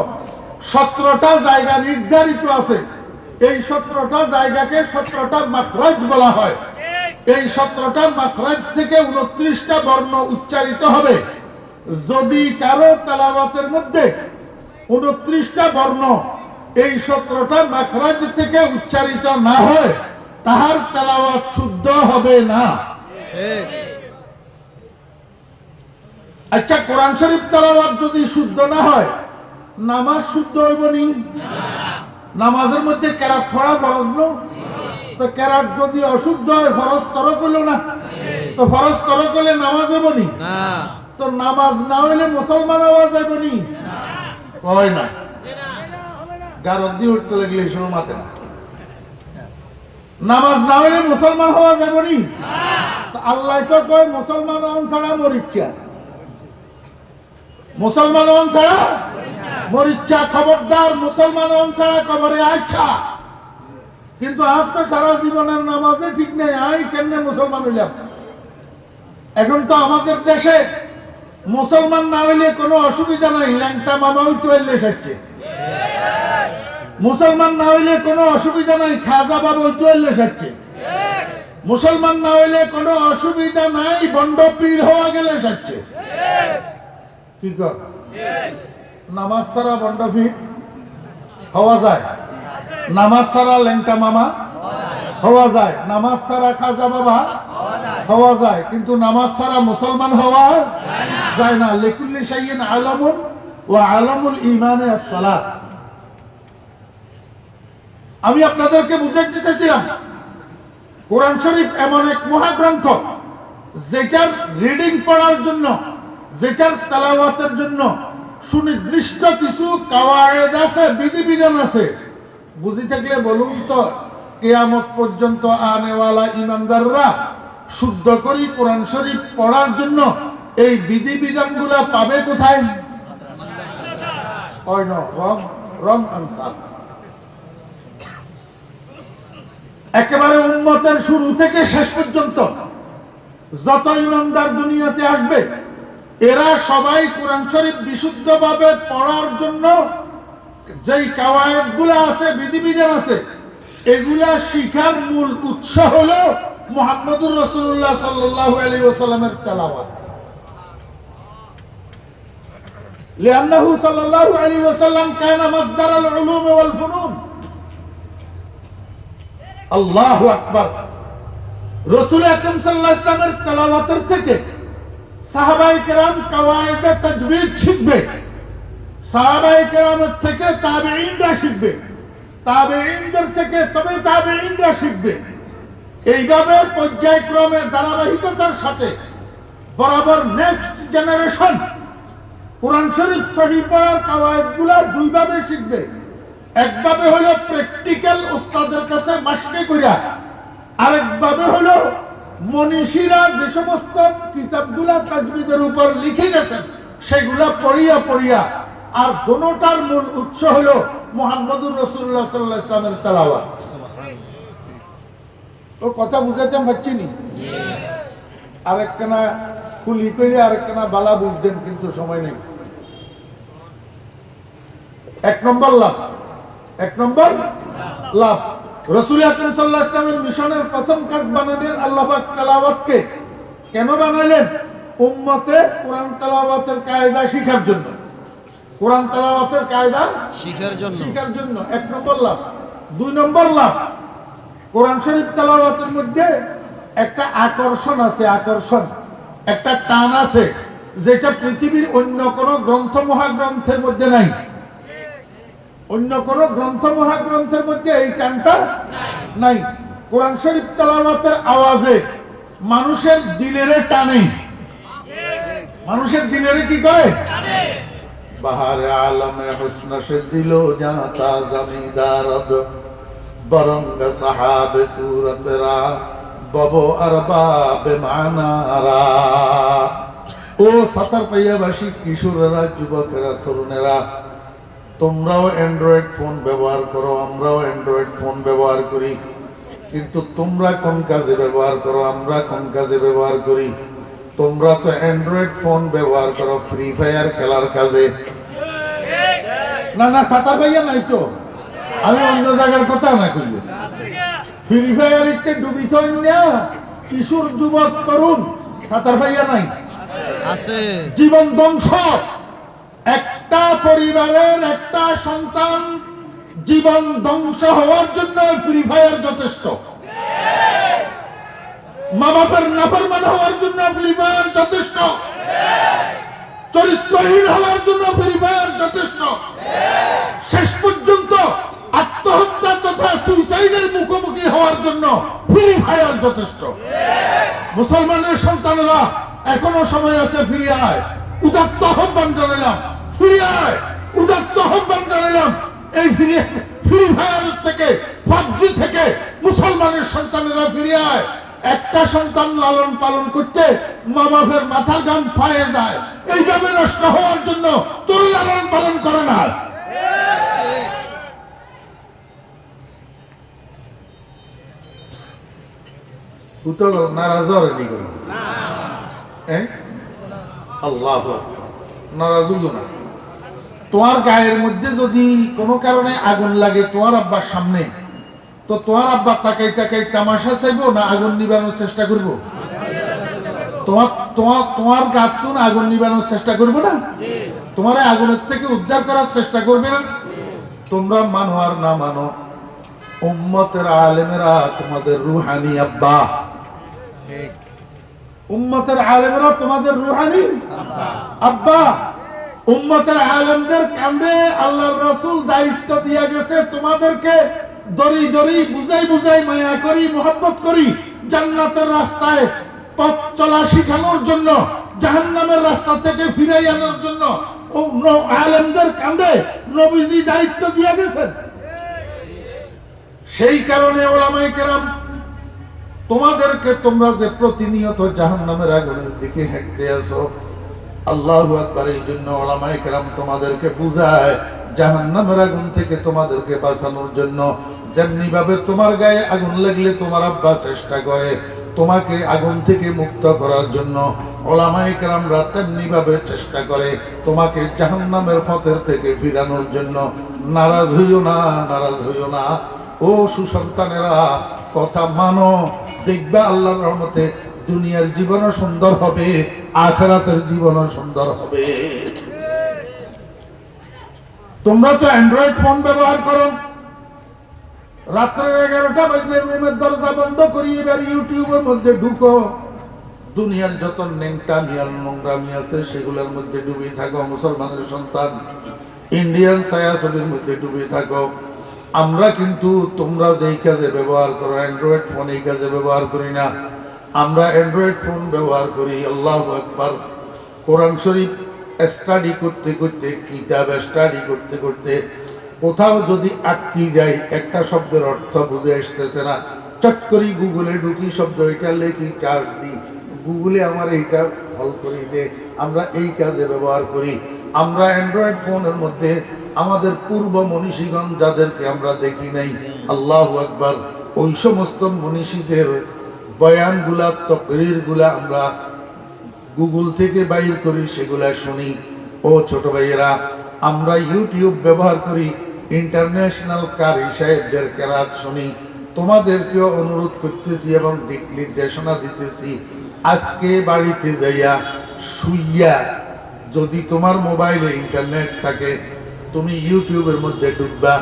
17টা জায়গা নির্ধারিত আছে। এই 17টা জায়গাকে 17টা মাখরাজ বলা হয়। এই 17টা মাখরাজ থেকে 29টা বর্ণ উচ্চারিত হবে। যদি কারো তেলাওয়াতের মধ্যে 29টা বর্ণ এই 17টা মাখরাজ থেকে উচ্চারিত না হয়, তাহার তেলাওয়াত শুদ্ধ হবে না। আচ্ছা, কোরআন শরীফ তেলাওয়াত যদি শুদ্ধ না হয়, নামাজ শুদ্ধ হইব নি? নামাজের মধ্যে কেরাত পড়া ফরজ না? তো কেরাত যদি অশুদ্ধ হয়, ফরজ তরক হলো না? তো ফরজ তরক হলে নামাজ হইব নি? তো নামাজ না হইলে মুসলমান হওয়া যাইব নি? হয় না। গারদ দিয়ে উঠতে লাগলে এই সময় মাতে না। নামাজ না হইলে মুসলমান হওয়া যাব নি? তো আল্লাহ তো কয় মুসলমান হন ছাড়া মরিচ্ছা, মুসলমান হন ছাড়া মরিচ্ছা, খবরদার মুসলমান হন ছাড়া কবরে আচ্ছা। কিন্তু আর তো সারা জীবনের নামাজে ঠিক নেই, আমি কেমনে মুসলমান হইলাম? এখন তো আমাদের দেশে মুসলমান না হইলে কোনো অসুবিধা নাই, ল্যাংটা মামাও চলে এসেছে। মুসলমান না হইলে কোনো অসুবিধা নাই, খাজা বাবা চলে এসেছে। মুসলমান না হইলে কোনো অসুবিধা নাই, বন্ড পীর হওয়া গেলে এসেছে। কি কর? নামাজ ছাড়া বন্ড পীর হওয়া যায়, নামাজ ছাড়া ল্যাংটা মামা হওয়া যায়, নামাজ ছাড়া খাজা বাবা হওয়া যায়, কিন্তু নামাজ ছাড়া মুসলমান হওয়া যায় না। লিকুল্লি শাইইন আলামুন ওয়া আলামুল ঈমানে আস-সালাত। আমি আপনাদেরকে বুঝাতে চাইছিলাম, কোরআন শরীফ এমন এক মহাগ্রন্থ যেটার রিডিং পড়ার জন্য, যেটার তেলাওয়াতের জন্য সুনির্দিষ্ট কিছু কাওয়ায়েদ আছে, বিধিবিধান আছে। বুঝি থাকলে বলুন তো, কিয়ামত পর্যন্ত আনেওয়ালা ইমানদাররা শুদ্ধ করি কোরআন শরীফ পড়ার জন্য এই বিধিবিধানগুলা পাবে কোথায়? Wrong answer. একেবারে উম্মতের শুরু থেকে শেষ পর্যন্ত যত ইমানদার দুনিয়াতে আসবে, এরা সবাই কোরআন শরীফ বিশুদ্ধভাবে পড়ার জন্য যেই কাওয়ায়েদগুলো আছে, বিধিবিধান আছে, এগুলা শিখার মূল উৎস হলো মুহাম্মদুর রাসূলুল্লাহ সাল্লাল্লাহু আলাইহি ওয়াসাল্লামের তেলাওয়াত। লিআন্নাহু সাল্লাল্লাহু আলাইহি ওয়াসাল্লাম কানা মাসদারাল উলুম ওয়াল ফুনুন। আল্লাহু আকবার। রাসূল আকরাম সাল্লাল্লাহু আলাইহি ওয়াসাল্লামের তেলাওয়াতের থেকে সাহাবায়ে কেরাম কাওয়ায়েদে তাজবিদ শিখবে, সাহাবায়ে কেরামের থেকে তাবেঈনরা শিখবে, তাবেঈনদের থেকে তবে তাবেঈনরা শিখবে। এইভাবে পর্যায়ক্রমে ধারাবাহিকতার সাথে বরাবর নেক্সট জেনারেশন কোরআন শরীফ সহিহ পড়ার কাওয়ায়েদগুলো দুইভাবে শিখবে। একভাবে হলো প্র্যাকটিক্যাল উস্তাদের কাছে মাশকে কইরা, আরেকভাবে হলো মনীষীরা যে সমস্ত কিতাবগুলা তাজবিদের উপর লিখে গেছেন সেগুলা পড়িয়া। আর দোনোটার মূল উৎস হলো মুহাম্মদুর রাসূলুল্লাহ সাল্লাল্লাহু আলাইহি ওয়াসাল্লামের তেলাওয়াত। তো কথা বুঝাইতে পারছি নি? আরেকখানা খুলি কইলে আরেকখানা বালা বুঝতেন, কিন্তু সময় নেই। এক নম্বর লাভ রাসূল আকরাম সাল্লাল্লাহু আলাইহি ওয়াসাল্লামের মিশনের প্রথম কাজ বানালেন আল্লাহ পাক তেলাওয়াতকে। কেন বানালেন? উম্মতে কোরআন তেলাওয়াতের কায়দা শিখার জন্য, কোরআন তেলাওয়াতের কায়দা শিখার জন্য। এক নম্বর লাভ। দুই নম্বর লাভ, কোরআন শরীফ তেলাওয়াতের মধ্যে একটা আকর্ষণ আছে, একটা টান আছে, যেটা পৃথিবীর অন্য কোনো গ্রন্থ মহাগ্রন্থের মধ্যে নাই। অন্য কোনো গ্রন্থ মহাগ্রন্থের মধ্যে এই টানটা নাই। কোরআন শরীফ তেলাওয়াতের আওয়াজে মানুষের দিলের টানে, মানুষের দিলের কি করে? बहार आलम हुस्न से दिलो जाता जमींदारद बरंग साहब सूरत रा बबो अरबाब मानारा ও ৭০ পাইয়াবাসী কিশোরেরা যুবকেরা তরুণেরা তোমরাও অ্যান্ড্রয়েড ফোন ব্যবহার করো আমরাও অ্যান্ড্রয়েড ফোন ব্যবহার করি কিন্তু তোমরা কোন কাজে ব্যবহার করো আমরা কোন কাজে ব্যবহার করি তোমরা তো অ্যান্ড্রয়েড ফোন ব্যবহার করো ফ্রি ফায়ার খেলার কাজে না না ৭০ পাইয়া নাই তো আমি অন্য জায়গার কথা না কইল ফ্রি ফায়ারিতে ডুবিত না কিশোর যুবক তরুণ ৭০ পাইয়া নাই আছে জীবন ধ্বংস একটা পরিবারের একটা সন্তান জীবন ধ্বংস হওয়ার জন্য ফ্রি ফায়ার যথেষ্ট মা বাবার নাফরমান হওয়ার জন্য ফ্রি ফায়ার যথেষ্ট চরিত্রহীন হওয়ার জন্য ফ্রি ফায়ার যথেষ্ট শেষ পর্যন্ত আত্মহত্যা তথা সুইসাইডের মুখোমুখি হওয়ার জন্য ফ্রি ফায়ার যথেষ্ট মুসলমানের সন্তানেরা এখনো সময় আছে ফিরে আয় উদাত্ত আহ্বান জানালাম ফিরে আয় উদাত্ত আহ্বান জানালাম এই ফ্রি ফায়ার থেকে পাবজি থেকে মুসলমানের সন্তানেরা ফিরে আয় একটা সন্তান লালন পালন করতে মা বাবার মাথার ঘাম পায়ে যায় এইভাবে নষ্ট হওয়ার জন্য তোর লালন পালন করে না উত্তর নারাজ হয়নি কোনো আল্লাহ নারাজ হইও না তোমার গায়ের মধ্যে যদি কোনো কারণে আগুন লাগে তোমার আব্বার সামনে তো তোমার আব্বা তাকাই তাকাই তামাশা চাইবো না আগুন নিবানোর চেষ্টা করবো তোমার তোমার তোমার গাতুন আগুন নিবানোর চেষ্টা করবো না তোমার আগুনের থেকে উদ্ধার করার চেষ্টা করবে না তোমরা মানো আর না মানো উম্মতের আলেমেরা তোমাদের রুহানি আব্বা ঠিক উম্মতের আলেমেরা তোমাদের রুহানি আব্বা উম্মতের আলেমদের কাঁধে আল্লাহর রাসূল দায়িত্ব দিয়ে গেছে তোমাদেরকে দড়ি দড়ি বুঝাই বুঝাই মায়া করি মোহাব্বত করি জান্নাতের রাস্তায় পথ চলা শিখানোর জন্য জাহান্নামের রাস্তা থেকে ফিরাই আনার জন্য আলেমদের কাঁধে নবীজি দায়িত্ব দিয়ে গেছেন সেই কারণে ওলামায়ে কেরাম তোমাদেরকে তোমরা যে প্রতিনিয়ত জাহান্নামের আগুনের দিকে হেঁটে আসো আল্লাহু আকবার এই জন্য ওলামায়ে কেরাম তোমাদেরকে বুঝায় জাহান্নামের আগুন থেকে তোমাদেরকে বাঁচানোর জন্য যেমনি ভাবে তোমার গায়ে আগুন লাগলে তোমার আব্বা চেষ্টা করে তোমাকে আগুন থেকে মুক্ত করার জন্য ওলামায়ে কেরামরা তেমনি ভাবে চেষ্টা করে তোমাকে জাহান্নামের পথের থেকে ফিরানোর জন্য নারাজ হইও না ও সুসন্তানেরা কথা মানো দেখবা আল্লাহর রহমতে দুনিয়ার জীবনও সুন্দর হবে আখিরাতের জীবনও সুন্দর হবে তোমরা তো অ্যান্ড্রয়েড ফোন ব্যবহার করো রাত্রে 11টা বাজলে রুমের দরজা বন্ধ করি এবার ইউটিউবের মধ্যে ঢুকো দুনিয়ার যত নেংটামি আর নোংরামি আছে সেগুলোর মধ্যে ডুবে থাকো মুসলমানের সন্তান ইন্ডিয়ান ছায়াছবির মধ্যে ডুবে থাকো আমরা কিন্তু তোমরা যেই কাজে ব্যবহার করো অ্যান্ড্রয়েড ফোন এই কাজে ব্যবহার করি না আমরা অ্যান্ড্রয়েড ফোন ব্যবহার করি আল্লাহু আকবার কোরআন শরীফ স্টাডি করতে করতে কিতাব স্টাডি করতে করতে কোথাও যদি আটকে যাই একটা শব্দের অর্থ বুঝে আসতেছে না চট করে গুগলে ঢুকি শব্দ এটা লেখি চার্জ দিই গুগলে আমার এইটা হল করে দে আমরা এই কাজে ব্যবহার করি আমরা অ্যান্ড্রয়েড ফোনের মধ্যে আমাদের পূর্ব মনীষীগণ যাদেরকে আমরা দেখি নাই আল্লাহু আকবার ওই সমস্ত মনীষীদের বয়ানগুলা তকরীরগুলা আমরা গুগল থেকে বাইর করি সেগুলা শুনি ও ছোট ভাইয়েরা আমরা ইউটিউব ব্যবহার করি ইন্টারন্যাশনাল কারি সাহেবদের কেরাত শুনি তোমাদেরকেও অনুরোধ করতেছি এবং দিক নির্দেশনা দিতেছি আজকে বাড়িতে যাইয়া শুইয়া যদি তোমার মোবাইলে ইন্টারনেট থাকে তুমি ইউটিউবের মধ্যে ঢুকবা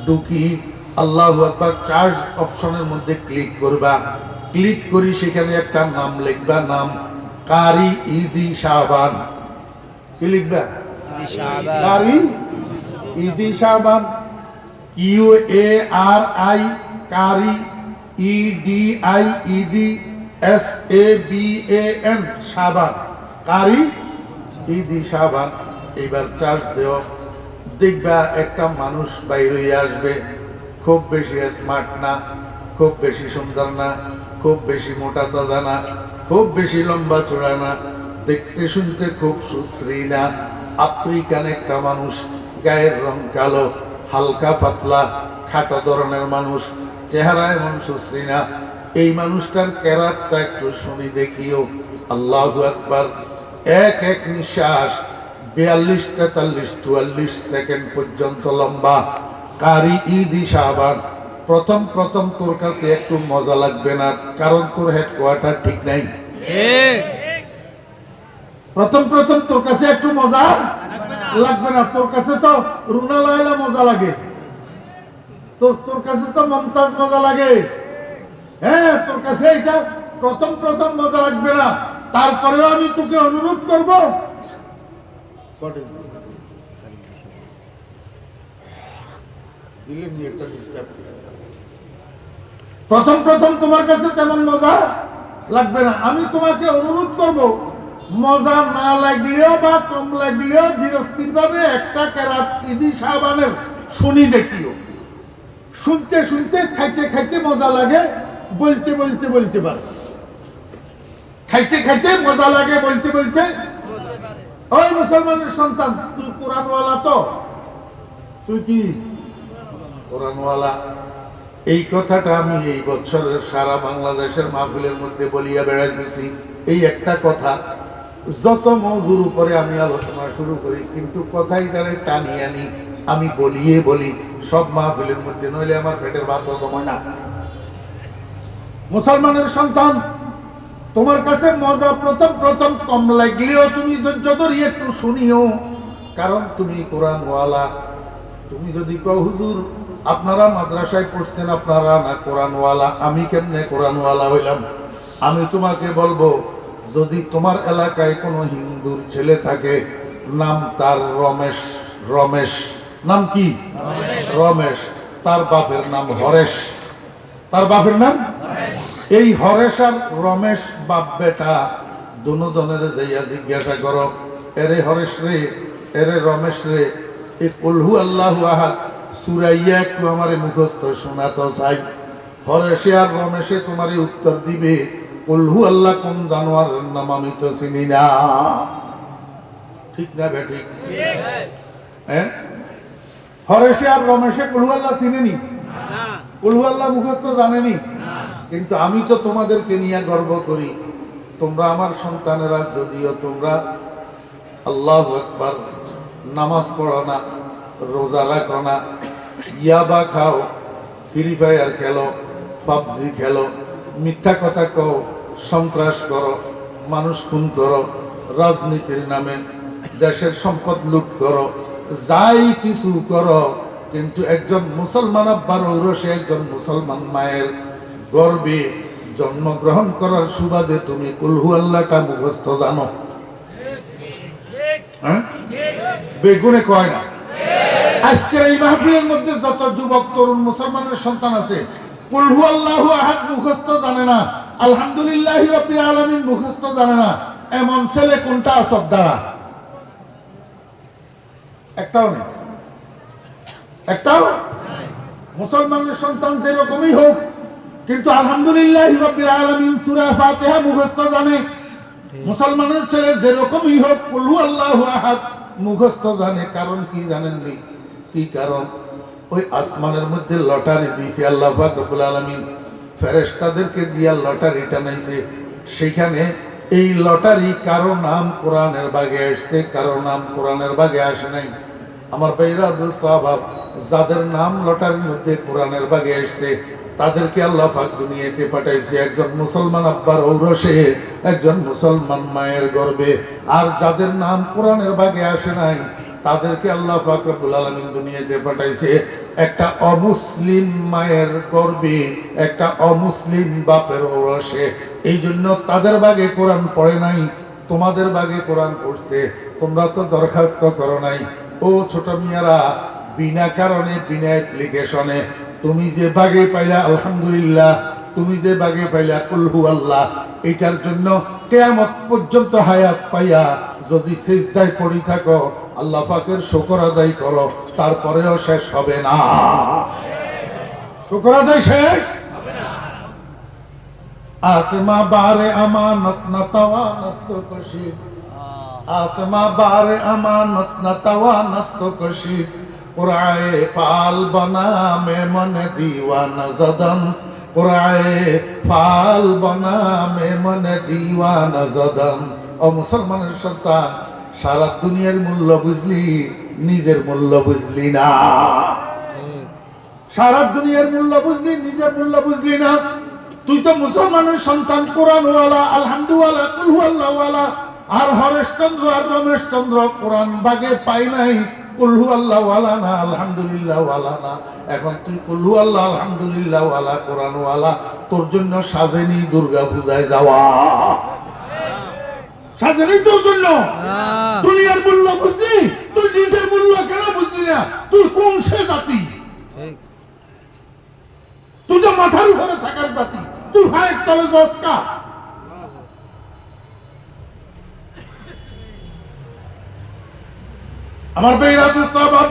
ঢুকি আল্লাহু আকবার চার্জ অপশনের মধ্যে ক্লিক করবা ক্লিক করি সেখানে একটা নাম লিখবা নাম কারি ঈদি শাবান কি লিখবা কারি ঈদি শাবান QARI কারি EDI SABAN শাবান কারি ঈদি শাবান এইবার চার্জ দেও, দেখবা একটা মানুষ বাইরে হয়ে আসবে, খুব বেশি স্মার্ট না, খুব বেশি সুন্দর না, খুব বেশি মোটা তাজা না, খুব বেশি লম্বা চড়া না, দেখতে শুনতে খুব সুশ্রী না, আফ্রিকান একটা মানুষ, গায়ের রং কালো, হালকা পাতলা, খাটো ধরনের মানুষ, চেহারা এমন সুশ্রী না। এই মানুষটার ক্যারাকটা একটু শুনি দেখিও। আল্লাহু আকবার। এক এক নিঃশ্বাস 42, 43, 44 সেকেন্ড পর্যন্ত লম্বা। কারি ঈদি শাবান। প্রথম প্রথম তোর কাছে একটু মজা লাগবে না, কারণ তোর হেডকোয়ার্টার ঠিক নাই। প্রথম প্রথম তোর কাছে একটু মজা লাগবে না। তোর কাছে তো রুনা লায়লা মজা লাগে, তোর কাছে তো মমতাজ মজা লাগে। হ্যাঁ, তোর কাছে এটা প্রথম প্রথম মজা লাগবে না। তারপরেও আমি তোকে অনুরোধ করব, প্রথম প্রথম তোমার কাছে তেমন মজা লাগবে না। আমি তোমাকে অনুরোধ করব, মজা না লাগলেও বা কম লাগলেও ধীরস্থির ভাবে একটা কেরাত ঈদি শাবানের শুনি দেখিও। শুনতে শুনতে, খাইতে খাইতে মজা লাগে, বলতে বলতে বলতে পারে। খাইতে খাইতে মজা লাগে, বলতে বলতে। ওই মুসলমানের সন্তান, তুই কোরআনওয়ালা তো? তুই কি কোরআনওয়ালা? এই কথাটা আমি এই বছরের সারা বাংলাদেশের মাহফিলের মধ্যে বলিয়া বেড়াইতেছি। এই একটা কথা, যত মওজুর উপরে আমি আলোচনা শুরু করি, কিন্তু কথাইটারে টানি আনি আমি বলিয়ে বলি সব মাহফিলের মধ্যে, নইলে আমার পেটের ভাতও কমায় না। মুসলমানের সন্তান, তোমার কাছে মজা প্রথম প্রথম কম লাগলেও তুমি ধৈর্য ধরিয়ে একটু শুনিও, কারণ তুমি কোরআনওয়ালা। তুমি যদি কও হুজুর আপনারা মাদ্রাসায় পড়ছেন, আপনারা না কোরআনওয়ালা, আমি কেমনে কোরআনওয়ালা হইলাম? আমি তোমাকে বলবো, যদি তোমার এলাকায় কোনো হিন্দুর ছেলে থাকে, নাম তার রমেশ, রমেশ নাম কি? রমেশ। তার বাপের নাম হরেশ। তার বাপের নাম এই হরেশ আর রমেশ, বাপ বেটা দুজনের যাইয়া জিজ্ঞাসা করো, এরে হরেশ রে, এরে রমেশ রে, এই কুলহু আল্লাহু আহাদ সুরাইয়া একটু আমারে মুখস্থ শোনাতো চাই। হরেশে আর রমেশে তোমারে উত্তর দিবে, কুলহু আল্লাহ কোন জানোয়ারের নাম আমি তো চিনি না। ঠিক না বেঠিক? হ্যাঁ, হরেশে আর রমেশে কুলহু আল্লাহ চিনেনি, কুলহু আল্লাহ মুখস্থ জানেনি। কিন্তু আমি তো তোমাদেরকে নিয়ে গর্ব করি, তোমরা আমার সন্তানেরা, যদিও তোমরা আল্লাহু আকবার নামাজ পড়ো না, রোজা রাখো না, ইয়াবা খাও, ফ্রি ফায়ার খেলো, পাবজি খেলো, মিথ্যা কথা কও, সন্ত্রাস করো, মানুষ খুন করো, রাজনীতির নামে দেশের সম্পদ লুট করো, যাই কিছু করো, কিন্তু একজন মুসলমান আব্বার ঔরসে, একজন মুসলমান মায়ের গর্বে জন্মগ্রহণ করার সুবাদে তুমি কুলহু আল্লাহটা মুখস্থ জানো। হ্যাঁ, বেগুনে কয় না। আজকের এই মাহফিলের মধ্যে যত যুবক তরুণ মুসলমানের সন্তান আছে, কুলহু আল্লাহু আহাদ মুখস্থ জানে না, আলহামদুলিল্লাহি রাব্বিল আলামিন মুখস্থ জানে না, এমন ছেলে কোনটা সব দ্বারা? একটাও নেই, একটাও। মুসলমানের সন্তান যেরকমই হোক, কিন্তু আলহামদুলিল্লাহি রাব্বিল আলামিন সূরা ফাতিহা মুখস্থ জানে। মুসলমানের ছেলে যেরকমই হোক, কুলহু আল্লাহু আহাদ মুখস্থ জানে। কারণ কি জানেন? কি কারণ? ওই আসমানের মধ্যে লটারি দিয়েছে আল্লাহ পাক রব্বুল আলামিন, ফেরেশতাদেরকে দিয়া লটারি টানাইছে। সেখানে এই লটারি কারো নাম কোরআনের বাগে আসছে, কারো নাম কোরআনের বাগে আসে নাই। আমার ভাইরা দোস্ত আবাব, যাদের নাম লটারির মধ্যে কোরআনের বাগে আসছে, তাদেরকে আল্লাহ পাক দুনিয়াতে পাঠাইছে একজন মুসলমান আব্বার ঔরসে, একজন মুসলমান মায়ের গর্ভে। আর যাদের নাম কোরআনের ভাগে আসে নাই, তাদেরকে আল্লাহ পাক রব্বুল আলামিন দুনিয়াতে পাঠাইছে একটা অমুসলিম মায়ের গর্ভে, একটা অমুসলিম বাপের ঔরসে। এই জন্য তাদের ভাগে কোরআন পড়ে নাই, তোমাদের ভাগে কোরআন পড়ছে। তোমরা তো দরখাস্ত করো নাই। ও ছোট মিয়ারা, বিনা কারণে, বিনা অ্যাপ্লিকেশনে তুমি যে ভাগে পাইলা আলহামদুলিল্লাহ, তুমি যে ভাগে পাইলা কুলহু আল্লাহ, এটার জন্য কিয়ামত পর্যন্ত হায়াত পাইয়া যদি সিজদায় পড়ি থাকো, আল্লাহ পাকের শুকর আদায় করো, তারপরেও শেষ হবে না। শুকর আদায় শেষ आसमा बारे अमानत न तवा नस्तो कशीद आसमा बारे अमानत न तवा नस्तो कशीद कुराए फाल बना में मन दीवाना जदन कुराए फाल बना में मन दीवाना जदन। ও মুসলমানের সন্তান, সারা দুনিয়ার মূল্য বুঝলি, নিজের মূল্য বুঝলি না। সারা দুনিয়ার মূল্য বুঝলি, নিজের মূল্য বুঝলি না। তুই তো মুসলমানের সন্তান, কোরআনওয়ালা, আলহামদুলিল্লাহ, কুল হুয়াল্লাহওয়ালা। আর হরেশচন্দ্র আর রমেশচন্দ্র কোরআন বাগে পাই নাই, কুল হুয়াল্লাহওয়ালা না, আলহামদুলিল্লাহওয়ালা না। এখন তুই কুল হুয়াল্লাহ, আলহামদুলিল্লাহওয়ালা, কোরআনওয়ালা। তোর জন্য সাজেনি দুর্গা পূজায় যাওয়া, সাজেনি তোর জন্য। দুনিয়ার মূল্য বুঝলি, তুই নিজের মূল্য কেন বুঝলি না? তুই কোন সে জাতি? তুই তো মাথার উপরে থাকার জাতি, তুই ভাইয়ের তলে জস্কা। আমার বেইরা দুস্তাবাব,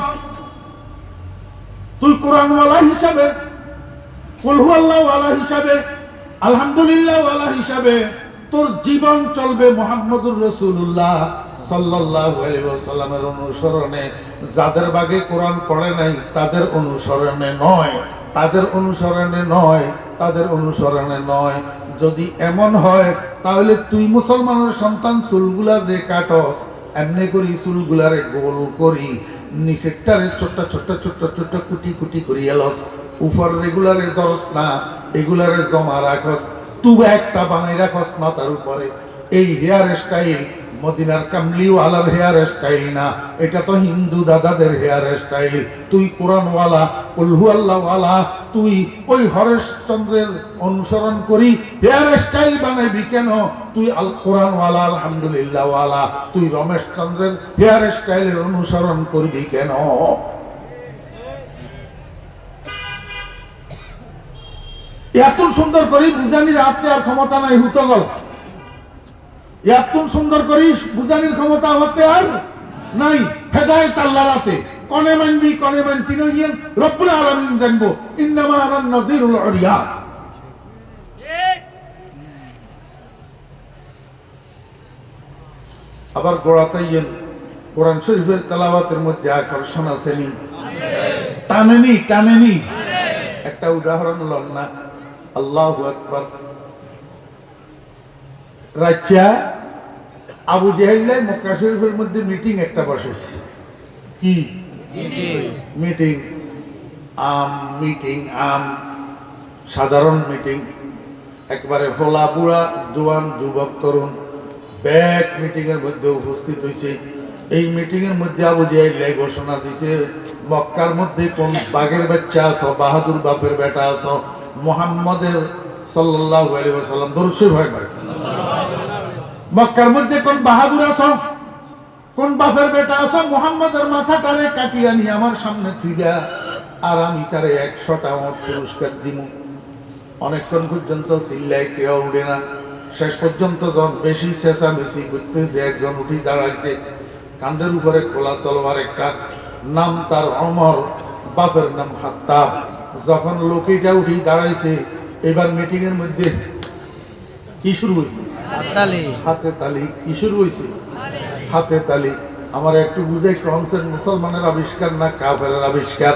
তুই কোরআনওয়ালা হিসাবে, কুল হুয়াল্লাহওয়ালা হিসাবে, আলহামদুলিল্লাহওয়ালা হিসাবে তোর জীবন চলবে মুহাম্মদুর রাসূলুল্লাহ সাল্লাল্লাহু আলাইহি ওয়াসাল্লামের অনুসরণে। যাদের বাগে কোরআন পড়ে নাই তাদের অনুসরণে নয়, তাদের অনুসরণে নয়, তাদের অনুসরণে নয়। যদি এমন হয় তাহলে তুই মুসলমানের সন্তান, চুলগুলা যে কাটস এমনি করি চুলগুলারে গোল করি, নিচেরটারে ছোট্ট ছোট্ট ছোট্ট ছোট্ট কুটি কুটি করি এলস, উপর রেগুলারে দরস না, এগুলারে জমা রাখস, তুই একটা বানাই রাখস মাথার উপরে। এই হেয়ার স্টাইল মদিনার কামলিওয়ালার হেয়ার স্টাইল না, এটা তো হিন্দু দাদাদের হেয়ার স্টাইল। তুই কোরআনওয়ালা, কুল হুয়াল্লাহওয়ালা, তুই ওই হরেশচন্দ্রের অনুসরণ করি হেয়ার স্টাইল বানাবি কেন? তুই আল কোরআনওয়ালা, আলহামদুলিল্লাহওয়ালা, তুই রমেশচন্দ্রের হেয়ার স্টাইলের অনুসরণ করবি কেন? এত সুন্দর করি বুঝানির হাতে আর ক্ষমতা নাই, হুতগল। এত সুন্দর করি বুঝানির ক্ষমতা আমাতে আর নাই। হেদায়েত আল্লাহর হাতে, কোনে মানবি কোনে মানতি নইয়েন রব্বুল আলামিন জানবো। ইন্নামা আনা নাযীরুল উরিয়া। আবার গোড়াতাইয়েন কোরআন শরীফের তেলাওয়াতের মধ্যে আকর্ষণ আছে নি? টানেনি টানেনি? একটা উদাহরণ লন না, আল্লাহু আকবার। রাজ্যা আবু জেহেল মক্কা শরীফের মধ্যে মিটিং একটা বসেছে। কি মিটিং? মিটিং সাধারণ মিটিং, একবারে ভোলা বুড়া জোয়ান যুবক তরুণ ব্যাক মিটিং এর মধ্যে উপস্থিত হয়েছে। এই মিটিং এর মধ্যে আবু জেহেল ঘোষণা দিছে, মক্কার মধ্যে কোন বাঘের বাচ্চা আছো, বাহাদুর বাপের বেটা আছো, মুহাম্মদের সাল্লাল্লাহু আলাইহি ওয়াসাল্লাম দরুদ শরীফ হয় না, মক্কার মধ্যে কোন বাহাদুর আছো, কোন বাপের বেটা আছো, মুহাম্মদের মাথাটারে কাটিয়া নিয়ে আমার সামনে থুইবা, আর আমি তারে 100টা পুরস্কার দিমু। অনেকক্ষণ পর্যন্ত চিল্লাই কেউ উঠে না। শেষ পর্যন্ত যখন বেশি চেঁচামেচি করতেছে, একজন উঠি দাঁড়াইছে, কাঁধের উপরে খোলা তলোয়ার একটা, নাম তার ওমর, বাপের নাম খাত্তাব। যখন লোকেটা উঠি দাঁড়াইছে, এবার মিটিং এর মধ্যে কি শুরু হয়েছে? হাতে তালি। কি শুরু হয়েছে? হাতে তালি। আমার একটু বুঝে কনসেপ্ট মুসলমানের আবিষ্কার না কাফেরের আবিষ্কার?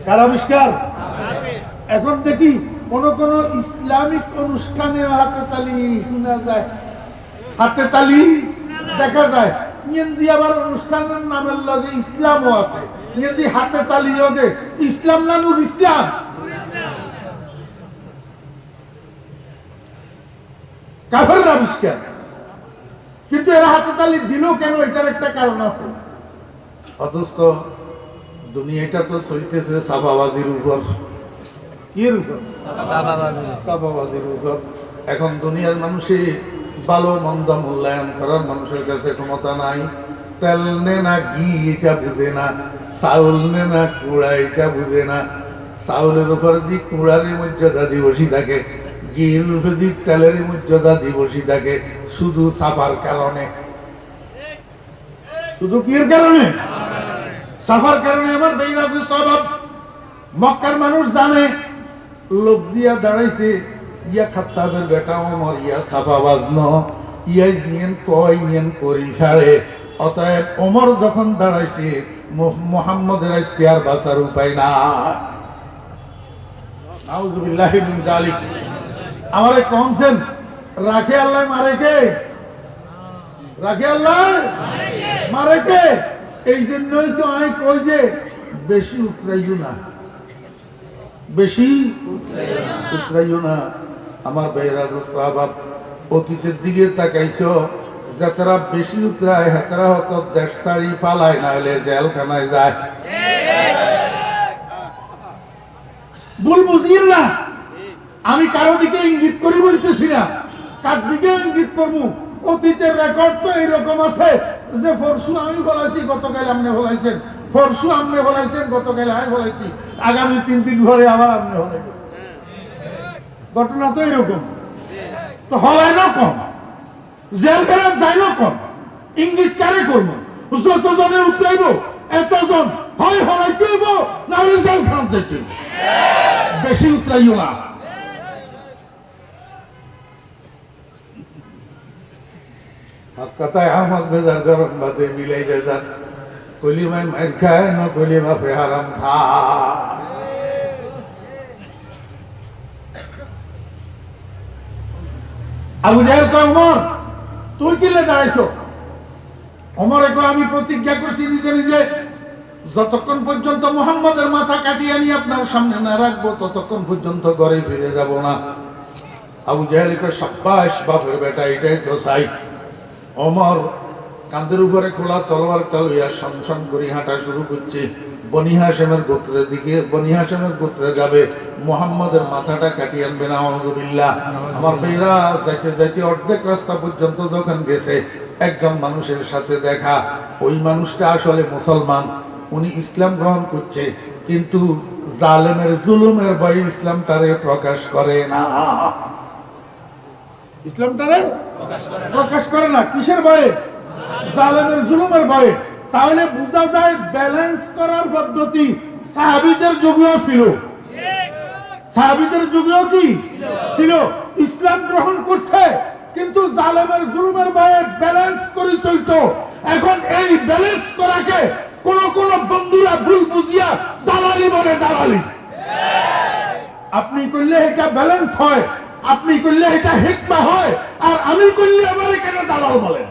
কার আবিষ্কার? এখন দেখি কোন কোন ইসলামিক অনুষ্ঠানে হাতে তালি শোনা যায়, হাতে তালি দেখা যায়। ইন্দি আবার অনুষ্ঠানের নামের লগে ইসলামও আছে, ইন্দি হাতে তালি লগে ইসলাম না নূর ইসলাম। কাফেরের আবিষ্কার। কিন্তু এরা হাতে তালি দিল কেন? এটার একটা কারণ আছে। অথচ দুনিয়াটা তো চলতেছে সাফাবাজির উপর। কি উপর? সাফাবাজির উপর। এখন দুনিয়ার মানুষে ভালো মন্দ মূল্যায়ন করার মানুষের কাছে ক্ষমতা নাই। তেল নে না ঘি এটা বুঝে না, চাউল নে না কুড়া এটা বুঝে না। চাউলের উপর দি কুড়ারই মর্যাদা দিবসী থাকে, ঘির উপর দি তেলের মর্যাদা দিবসী থাকে, শুধু চাপার কারণে। শুধু কির কারণে? সাফার কারণে। আমার বেইরা দুস্তাবাব মক্কার মানুষ জানে লোক দিয়া দাঁড়াইছে, ইয়া খাত্তাবের বেটা ওমর, ইয়া সাফা বাজনো, ইয়াই জিয়েন কয় নিয়েন করি ছাড়ে। অতএব ওমর যখন দাঁড়াইছে মুহাম্মদের আজকে আর বাঁচার উপায় না। নাউজুবিল্লাহি মিন যালিক। আমারে কমছেন রাখে আল্লাহ মারে কে? রাখে আল্লাহ মারে কে? এই জন্যই তো আমি কই যে বেশি উতরাইও না, বেশি উতরাইও না। আমার ভাইরা সাহাবা অতীতের দিকে তাকাইছো, যারা বেশি উতরায় হেতারা হতো দেশ ছাড়ি পালায়, না হলে জেলখানায় যায়। ভুল বুঝিয়েন না, আমি কারো দিকে ইঙ্গিত করি বলতেছি না, কার দিকে ইঙ্গিত করবো। অতীতের রেকর্ড তো এইরকম আছে যে পরশু আমি বলাইছি, গতকাল আপনি বলাইছেন, পরশু আপনি বলাইছেন, গতকাল আমি বলাইছি, আগামী 3 দিন পরে আবার আপনি বলাইছেন। ঘটনা তো এরকম। তো হলাই না কম, জেলখানা যাইল কম, ইঙ্গিত কারে করবো? যতজনে উতরাইব এতজন হয় হলাইতে হইব, না হলে জেলখানা যাইতে হইব। বেশি উতরাইও না। কথায় আমার বেজার গরম ভাতে মিলাই বেজার, কলি মাই মার খায় না কলি বাপে হারাম খায়। আবু জাহেল কয়, ওমর তুই কিলে দাঁড়াইছো? ওমর কয়, আমি প্রতিজ্ঞা করছি নিজে নিজে, যতক্ষণ পর্যন্ত মুহাম্মদের মাথা কাটিয়ে নিয়ে আপনার সামনে না রাখবো ততক্ষণ পর্যন্ত ঘরে ফিরে যাব না। আবু জাহেল কয়, সাব্বাস বাপের বেটা, এটাই তো চাই। ওমর কাঁধের উপরে খোলা তলোয়ার টালিয়া সনসন করে হাঁটা শুরু করছে। বনি হাশেমের গোত্রের দিকে, বনি হাশেমের গোত্রে যাবে, মুহাম্মদের মাথাটা কাটিয়ে আনবে না। আউযুবিল্লাহ। আমার ভাইরা যাইতে যাইতে অর্ধেক রাস্তা পর্যন্ত যখন গেছে, একজন মানুষের সাথে দেখা। ওই মানুষটা আসলে মুসলমান, উনি ইসলাম গ্রহণ করছে, কিন্তু জালেমের জুলুমের ভয়ে ইসলামটারে প্রকাশ করে না। ইসলামটারে প্রকাশ করে না। কিসের ভয়ে? জালেমের জুলুমের ভয়ে। তাহলে বোঝা যায় ব্যালেন্স করার পদ্ধতি সাহাবীদের যুগেও ছিল। সাহাবীদের যুগেও কি ছিল? ইসলাম গ্রহণ করছে, কিন্তু জালেমের জুলুমের ভয়ে ব্যালেন্স করে চলতো। এখন এই ব্যালেন্স করাকে কোন কোন বন্ধুরা ভুল বুঝিয়া দালালি বলে। দালালি আপনি করলে এটা ব্যালেন্স হয়, আপনি করলে এটা হিকমা হয়, আর আমি করলে আমার কেন দালাল বলেন?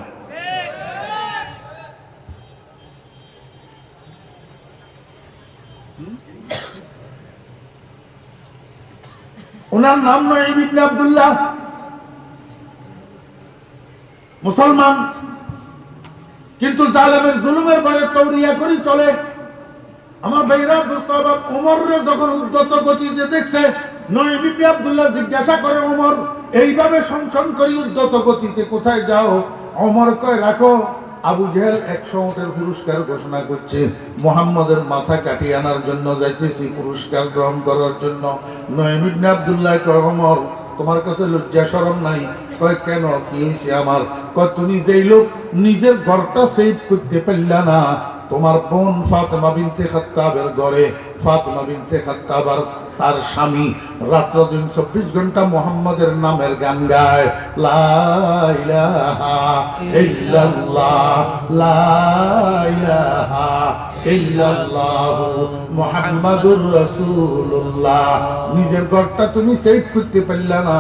ওনার নাম নঈম ইবনে আব্দুল্লাহ, মুসলমান, কিন্তু জালেমের জুলুমের ভয়ে তৌরিয়া করে চলে। আমার ভাইরা দোস্তাবাব ওমররে যখন উদ্যত গতিতে দেখছে, নঈম ইবনে আব্দুল্লাহ জিজ্ঞাসা করে, ওমর এইভাবে সংসন করি উদ্যত গতিতে কোথায় যাও? ওমর কয়, রাখো, আবু জেহেল 100 উটের পুরস্কার ঘোষণা করছে, মুহাম্মদের মাথা কাটিয়ে আনার জন্য যাইতেছি, পুরস্কার গ্রহণ করার জন্য। নঈম ইবনে আব্দুল্লাহ কয়, ওমর তোমার কাছে লজ্জা শরম নাই? কয়, কেন, কি হয়েছে আমার? কয়, তুমি যেই লোক নিজের ঘরটা সেভ করতে পারলা না, তোমার বোন ফাতেমা বিনতে খাত্তাবের ঘরে ফাতেমা বিনতে খাত্তাব আর তার স্বামী রাত্র দিন 24 ঘন্টা মুহাম্মাদের নামের গান গায়, লা ইলাহা ইল্লাল্লাহ, লা ইলাহা ইল্লাল্লাহু মুহাম্মাদুর রাসূলুল্লাহ। নিজের ঘরটা তুমি সেভ করতে পারলা না,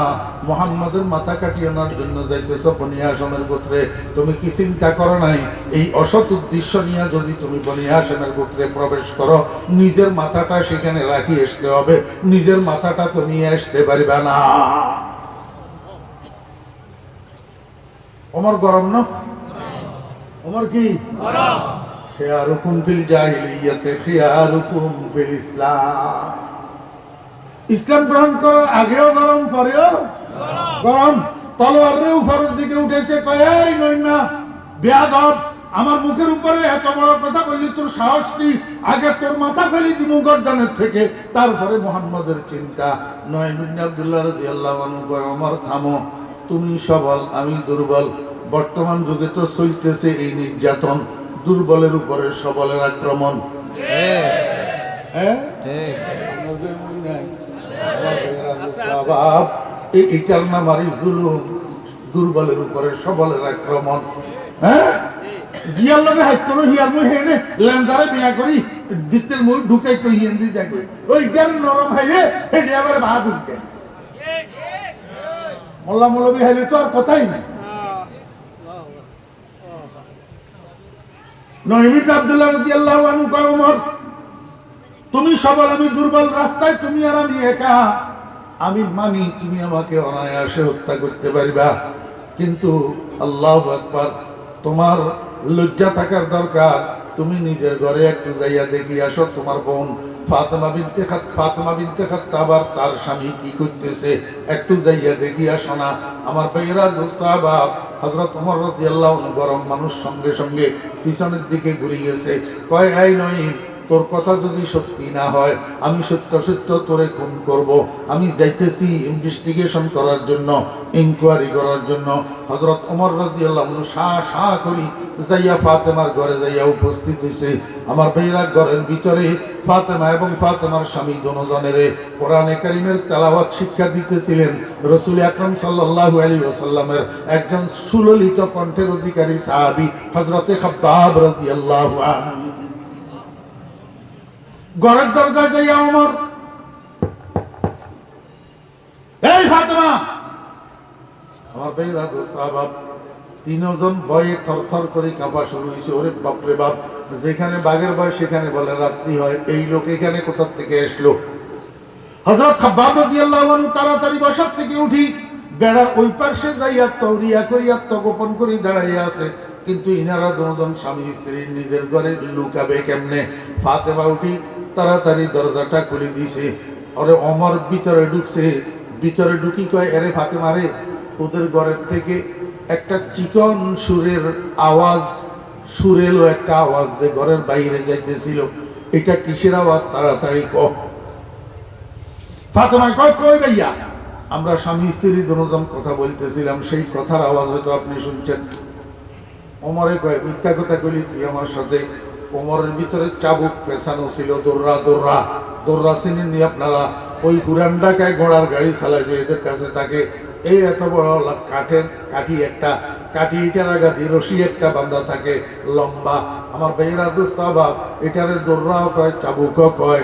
মুহাম্মাদের মাথা কাটিয়ে আনার জন্য যাইতেছ বনি হাশেমের গোত্রে। তুমি কি চিন্তা করো নাই, এই অসৎ উদ্দেশ্য নিয়ে যদি তুমি বনি হাশেমের গোত্রে প্রবেশ করো, নিজের মাথাটা সেখানে রাখি আসতে হবে, নিজের মাথাটা তো নিয়ে আসতে পারবে না। ওমর গরম না? ওমর কি গরম? খিয়ারুকুম ফিল জাহিলিয়াতে খিয়ারুকুম ফিল ইসলাম। ইসলাম গ্রহণ করার আগেও গরম, পরেও গরম। তলোয়ারের উপরের দিকে উঠেছে, কয়, এই নইনা বেয়াদব, আমার মুখের উপরে এত বড় কথা বললি, তোর সাহস কি? আগে তোর মাথা ফেলি দিব গর্দানের থেকে, তারপরে মুহাম্মদের চিন্তা। নঈম ইবনে আব্দুল্লাহ রাদিয়াল্লাহু আনহু কয়, ওমর থামো, তুমি সবল, আমি দুর্বল। বর্তমান যুগে তো চলতেছে এই নির্যাতন, দুর্বলের উপরে সবলের আক্রমণ। হ্যাঁ, এটার নাম আর জুলুম, দুর্বলের উপরে সবলের আক্রমণ। হ্যাঁ, জিয়ার লগে হাইতো হিয়ার মুই হেনে লেন্দারে বিয়া করি দিতের মুই ঢুকাই তো হিয়েন দি যাই ওই জ্ঞান নরম হাইয়ে হেডে আবার ভাত উঠতে মোল্লা মৌলবী হাইলে তো আর কথাই নাই। নঈম ইবনে আব্দুল্লাহ রাদিয়াল্লাহু আনহু কয় ওমর, তুমি সবল আমি দুর্বল, রাস্তায় তুমি আর আমি একা। আমি মানি তুমি আমাকে অনায়াসে হত্যা করতে পারিবা, কিন্তু আল্লাহু আকবার, তোমার লজ্জা থাকার দরকার। তুমি নিজের ঘরে একটু যাইয়া দেখি আসো তোমার বোন ফাতেমা বিনতে খাত্তাব আর তার স্বামী কি করতেছে, একটু যাইয়া দেখি আসো না। আমার ভাইয়েরা, দোস্ত আহবাব, হযরত ওমর রাদিয়াল্লাহু আনহু গরম মানুষ সঙ্গে সঙ্গে পিছনের দিকে ঘুরে গেছে। কয়, এই নঈম, তোর কথা যদি সত্যি না হয় আমি সত্য সত্য তোরে খুন করব। আমি যাইতেছি ইনভেস্টিগেশন করার জন্য, ইনকোয়ারি করার জন্য। হযরত ওমর রাদিয়াল্লাহু আনহু সা করি যাইয়া ফাতেমার ঘরে যাইয়া উপস্থিত হইছে। আমার ভাইরা, ঘরের ভিতরে ফাতেমা এবং ফাতেমার স্বামী দুজনের কোরআনে কারীমের তেলাওয়াত শিক্ষা দিতেছিলেন রাসূল আকরাম সাল্লাল্লাহু আলাইহি ওয়াসাল্লামের একজন সুললিত কণ্ঠের অধিকারী সাহাবী হযরতে খাব্বাব রাদিয়াল্লাহু আনহু। ঘরের দরজায় যাইয়া ওমর, এই ফাতেমা। আমার ভাইরা, সাহাবা তিনজন ভয়ে থরথর করে কাঁপা শুরু হয়েছে। ওরে বাপরে বাপ, যেখানে বাঘের ভয় সেখানে বলে রাত্রি হয়, এই লোক এখানে কোথা থেকে আসলো? হযরত খাব্বাব রাদিয়াল্লাহু আনহু তাড়াতাড়ি বসার থেকে উঠি বেড়ার ওই পাশে যাইয়া তওরিয়া করিয়া গোপন করে দাঁড়াইয়া আছে। কিন্তু ইনারা দুজন স্বামী স্ত্রী নিজের ঘরে লুকাবে কেমনে? ফাতেমা উঠি তাড়াতাড়ি দরজাটা খুলে দিয়েছে। ওরে ওমর ভিতরে ঢুকছে। ভিতরে ঢুকি কয়, আরে ফাতেমা রে, ওদের ঘরের থেকে একটা চিকন সুরের আওয়াজ, সুরেলো একটা আওয়াজ যে ঘরের বাইরে যাইতেছিল, এটা কিসের আওয়াজ? তাড়াতাড়ি ক। ফাতেমা কয়, কই ভাইয়া, আমরা স্বামী স্ত্রী দুজন কথা বলতেছিলাম, সেই কথার আওয়াজ হয়তো আপনি শুনছেন। ওমরে কয়, মিথ্যা কথা কইলি তুই আমার সাথে? কোমরের ভিতরে চাবুক পেছানো ছিল, দোররা চিনেননি আপনারা? ওই পুরান ঢাকায় ঘোড়ার গাড়ি চালায় যে এদের কাছে থাকে, এই এত বড় কাঠের কাঠি এটার আগাদি রশি একটা বান্ধা থাকে লম্বা। আমার ভাইয়েরা, দোস্ত আহবাব, এটারে দোররাও কয়, চাবুকও কয়।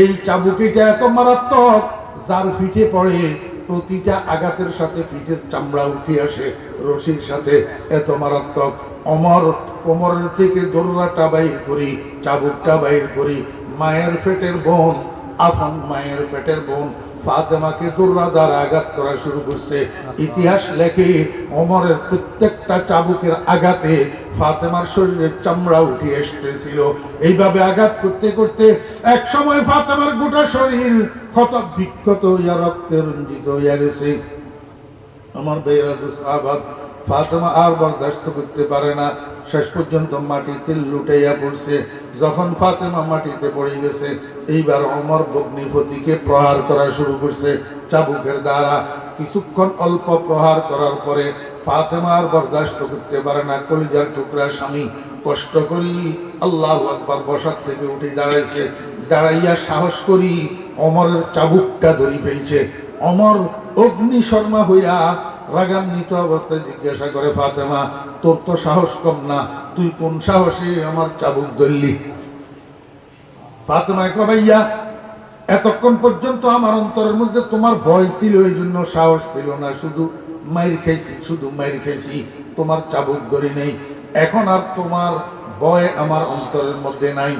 এই চাবুকিটা এত মারাত্মক, যার পিঠে পড়ে প্রতিটা আঘাতের সাথে পিঠের চামড়া উঠে আসে রশির সাথে, এত মারাত্মক। ওমর কোমরের থেকে দোররাটা বাইর করি, চাবুকটা বাইর করি, মায়ের পেটের বোন, আপন মায়ের পেটের বোন ফাতেমাকে দোররা দ্বারা আঘাত করা শুরু করছে। ইতিহাস লেখে ওমরের প্রত্যেকটা চাবুকের আঘাতে ফাতেমার শরীরের চামড়া উঠে আসতেছিল। এইভাবে আঘাত করতে করতে এক সময় ফাতেমার গোটা শরীর ক্ষত বিক্ষত হইয়া রক্তে রঞ্জিত হইয়া গেছে। আমার ভাইয়েরা, সাহাবাত, ফাতেমা আর বরদাস্ত করতে পারে না, শেষ পর্যন্ত মাটিতে লুটাইয়া পড়ছে। যখন ফাতেমা মাটিতে পড়ে গেছে, এইবার ওমর ভগ্নিপতিকে প্রহার করা শুরু করছে চাবুকের দ্বারা। কিছুক্ষণ অল্প প্রহার করার পরে ফাতেমা আর বরদাস্ত করতে পারে না, কলিজার টুকরা স্বামী কষ্ট করি আল্লাহু আকবার বসার থেকে উঠে দাঁড়াইছে। দাঁড়াইয়া সাহস করি ওমরের চাবুকটা ধরে ফেলছে। ওমর অগ্নি শর্মা হইয়া রাগান্বিত অবস্থায় জিজ্ঞাসা করে, ফাতেমা, তোর তো সাহস কম না, তুই কোন সাহসে আমার চাবুক ধরলি? ফাতেমা কয়, ভাইয়া, এতক্ষণ পর্যন্ত আমার অন্তরের মধ্যে তোমার ভয় ছিল, এই জন্য সাহস ছিল না, শুধু মাইর খাইছি, তোমার চাবুক ধরি নেই। এখন আর তোমার ভয় আমার অন্তরের মধ্যে নাই,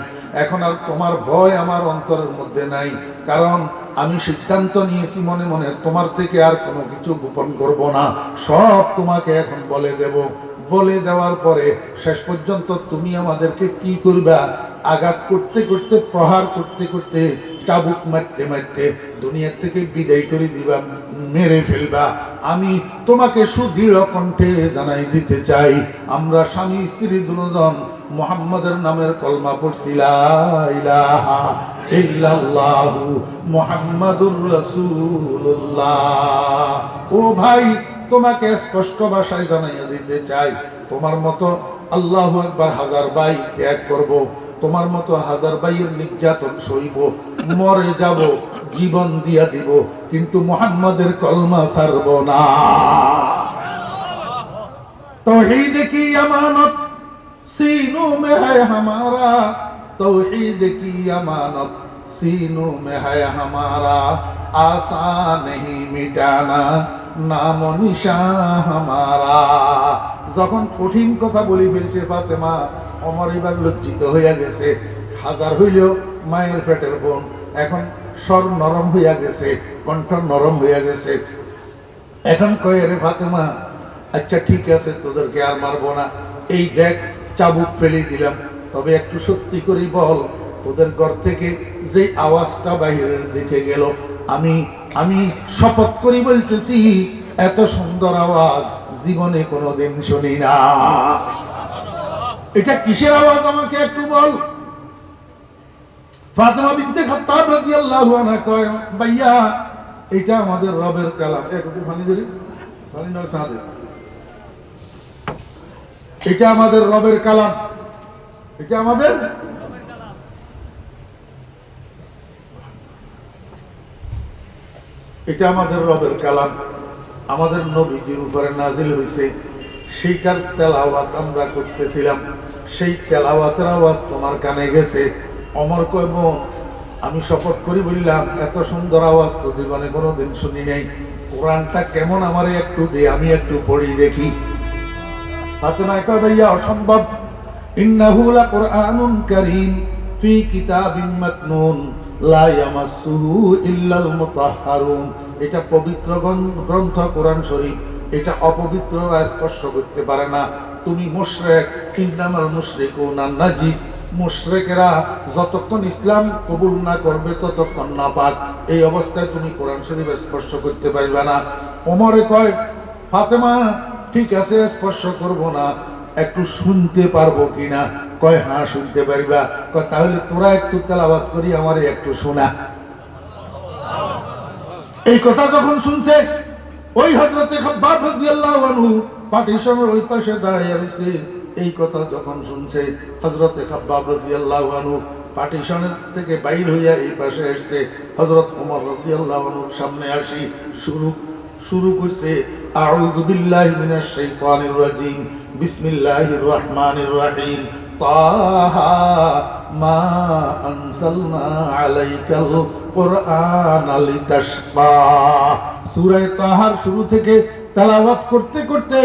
এখন আর তোমার ভয় আমার অন্তরের মধ্যে নাই, কারণ আমি সিদ্ধান্ত নিয়েছি মনে মনে তোমার থেকে আর কোনো কিছু গোপন করব না, সব তোমাকে এখন বলে দেব। বলে দেওয়ার পরে শেষ পর্যন্ত তুমি আমাদেরকে কি করবা? আঘাত করতে করতে, প্রহার করতে করতে, চাবুক মারতে মারতে দুনিয়া থেকে বিদায় করে দিবা, মেরে ফেলবা। আমি তোমাকে সুদৃঢ় কণ্ঠে জানাই দিতে চাই, আমরা স্বামী স্ত্রী দুজন মুহাম্মাদের নামের কলমা পড়ছি, লা ইলাহা ইল্লাল্লাহু মুহাম্মাদুর রাসূলুল্লাহ। ও ভাই, তোমাকে স্পষ্ট ভাষায় জানাইয়া দিতে চাই, তোমার মতো আল্লাহু আকবার, 1000 ভাই ত্যাগ করব, তোমার মতো 1000 ভাইয়ের নির্যাতন সইব, মরে যাব, জীবন দিয়া দিব, কিন্তু মুহাম্মাদের কলমা ছাড়ব না। तौहीद की अमानत सीनों में है हमारा, तौहीद की अमानत सीनों में है हमारा, आसान नहीं मिटाना नाम निशान हमारा। যখন কঠিন কথা বলি ফেলছে ফাতেমা, ওমর এবার লজ্জিত হইয়া গেছে। 1000 হইলেও মায়ের পেটের বোন, এখন স্বর নরম হইয়া গেছে, কণ্ঠ নরম হইয়া গেছে। এখন কয়, রে ফাতেমা, আচ্ছা ঠিক আছে, তোদেরকে আর মারবো না, এই দেখ চাবুক ফেলে দিলাম, তবে একটু সত্যি করে বল, তোদের ঘর থেকে যে আওয়াজটা বাইরের দিকে গেল, আমি শপথ করি বলতেছি, এত সুন্দর আওয়াজ জীবনে কোনোদিন শুনি না। এটা কিসের আওয়াজ আমাকে একটু বল। ফাতেমা বিনতে খাত্তাব রাদিয়াল্লাহু আনহা কয়, ভাইয়া এটা আমাদের রবের কালাম। একটু পানি দিলি, পানি নাও সাথে। এটা আমাদের রবের কালাম, এটা আমাদের রবের কালাম, আমাদের নবীজির উপরে নাজিল হয়েছে, সেইটার তেলাওয়াত আমরা করতেছিলাম, সেই তেলাওয়াতের আওয়াজ তোমার কানে গেছে। ওমর কয়, বোন, আমি শপথ করি বললাম, এত সুন্দর আওয়াজ তো জীবনে কোনোদিন শুনি নাই, কোরআনটা কেমন আমারে একটু দে, আমি একটু পড়ি দেখি। ফাতেমা কয়, ভাইয়া অসম্ভব, ইন্নাহু লাকুরআনুন কারীম ফি কিতাবিন মাকনুন লা ইয়ামাসসুহু ইল্লাল মুতাহহারুন। এটা পবিত্র গ্রন্থ কোরআন শরীফ, এটা অপবিত্ররা স্পর্শ করতে পারে না। তুমি মুশরিক, ইন্নামাল মুশরিকুনা নাজিস, মুশরিকেরা যতক্ষণ ইসলাম কবুল না করবে ততক্ষণ নাপাক, এই অবস্থায় তুমি কোরআন শরীফ স্পর্শ করতে পারবে না। ওমরে কয়, ফাতেমা ঠিক আছে, স্পর্শ করব না, একটু শুনতে পারবো কিনা? কয়, হ্যাঁ শুনতে পারবা। কয়, তাহলে তোরা একটু তেলাওয়াত করি, আমারে একটু শোনা। এই কথা যখন শুনছে, ওই হযরতে খাব্বাব রাদিয়াল্লাহু আনহু পার্টিশনের ওই পাশে দাঁড়াইয়া রয়েছে। এই কথা যখন শুনছে, হযরতে খাব্বাব রাদিয়াল্লাহু আনহু পার্টিশনের থেকে বাইর হইয়া এই পাশে আসছে। হযরত ওমর রাদিয়াল্লাহু আনহুর সামনে আসি শুরু করছে, আউযু বিল্লাহি মিনাশ শাইতানির রাজিম, বিসমিল্লাহির রহমানির রহিম, তাহা মা আনজালনা আলাইকাল কুরআনা লিতাশকা। সূরা তাহার শুরু থেকে তেলাওয়াত করতে করতে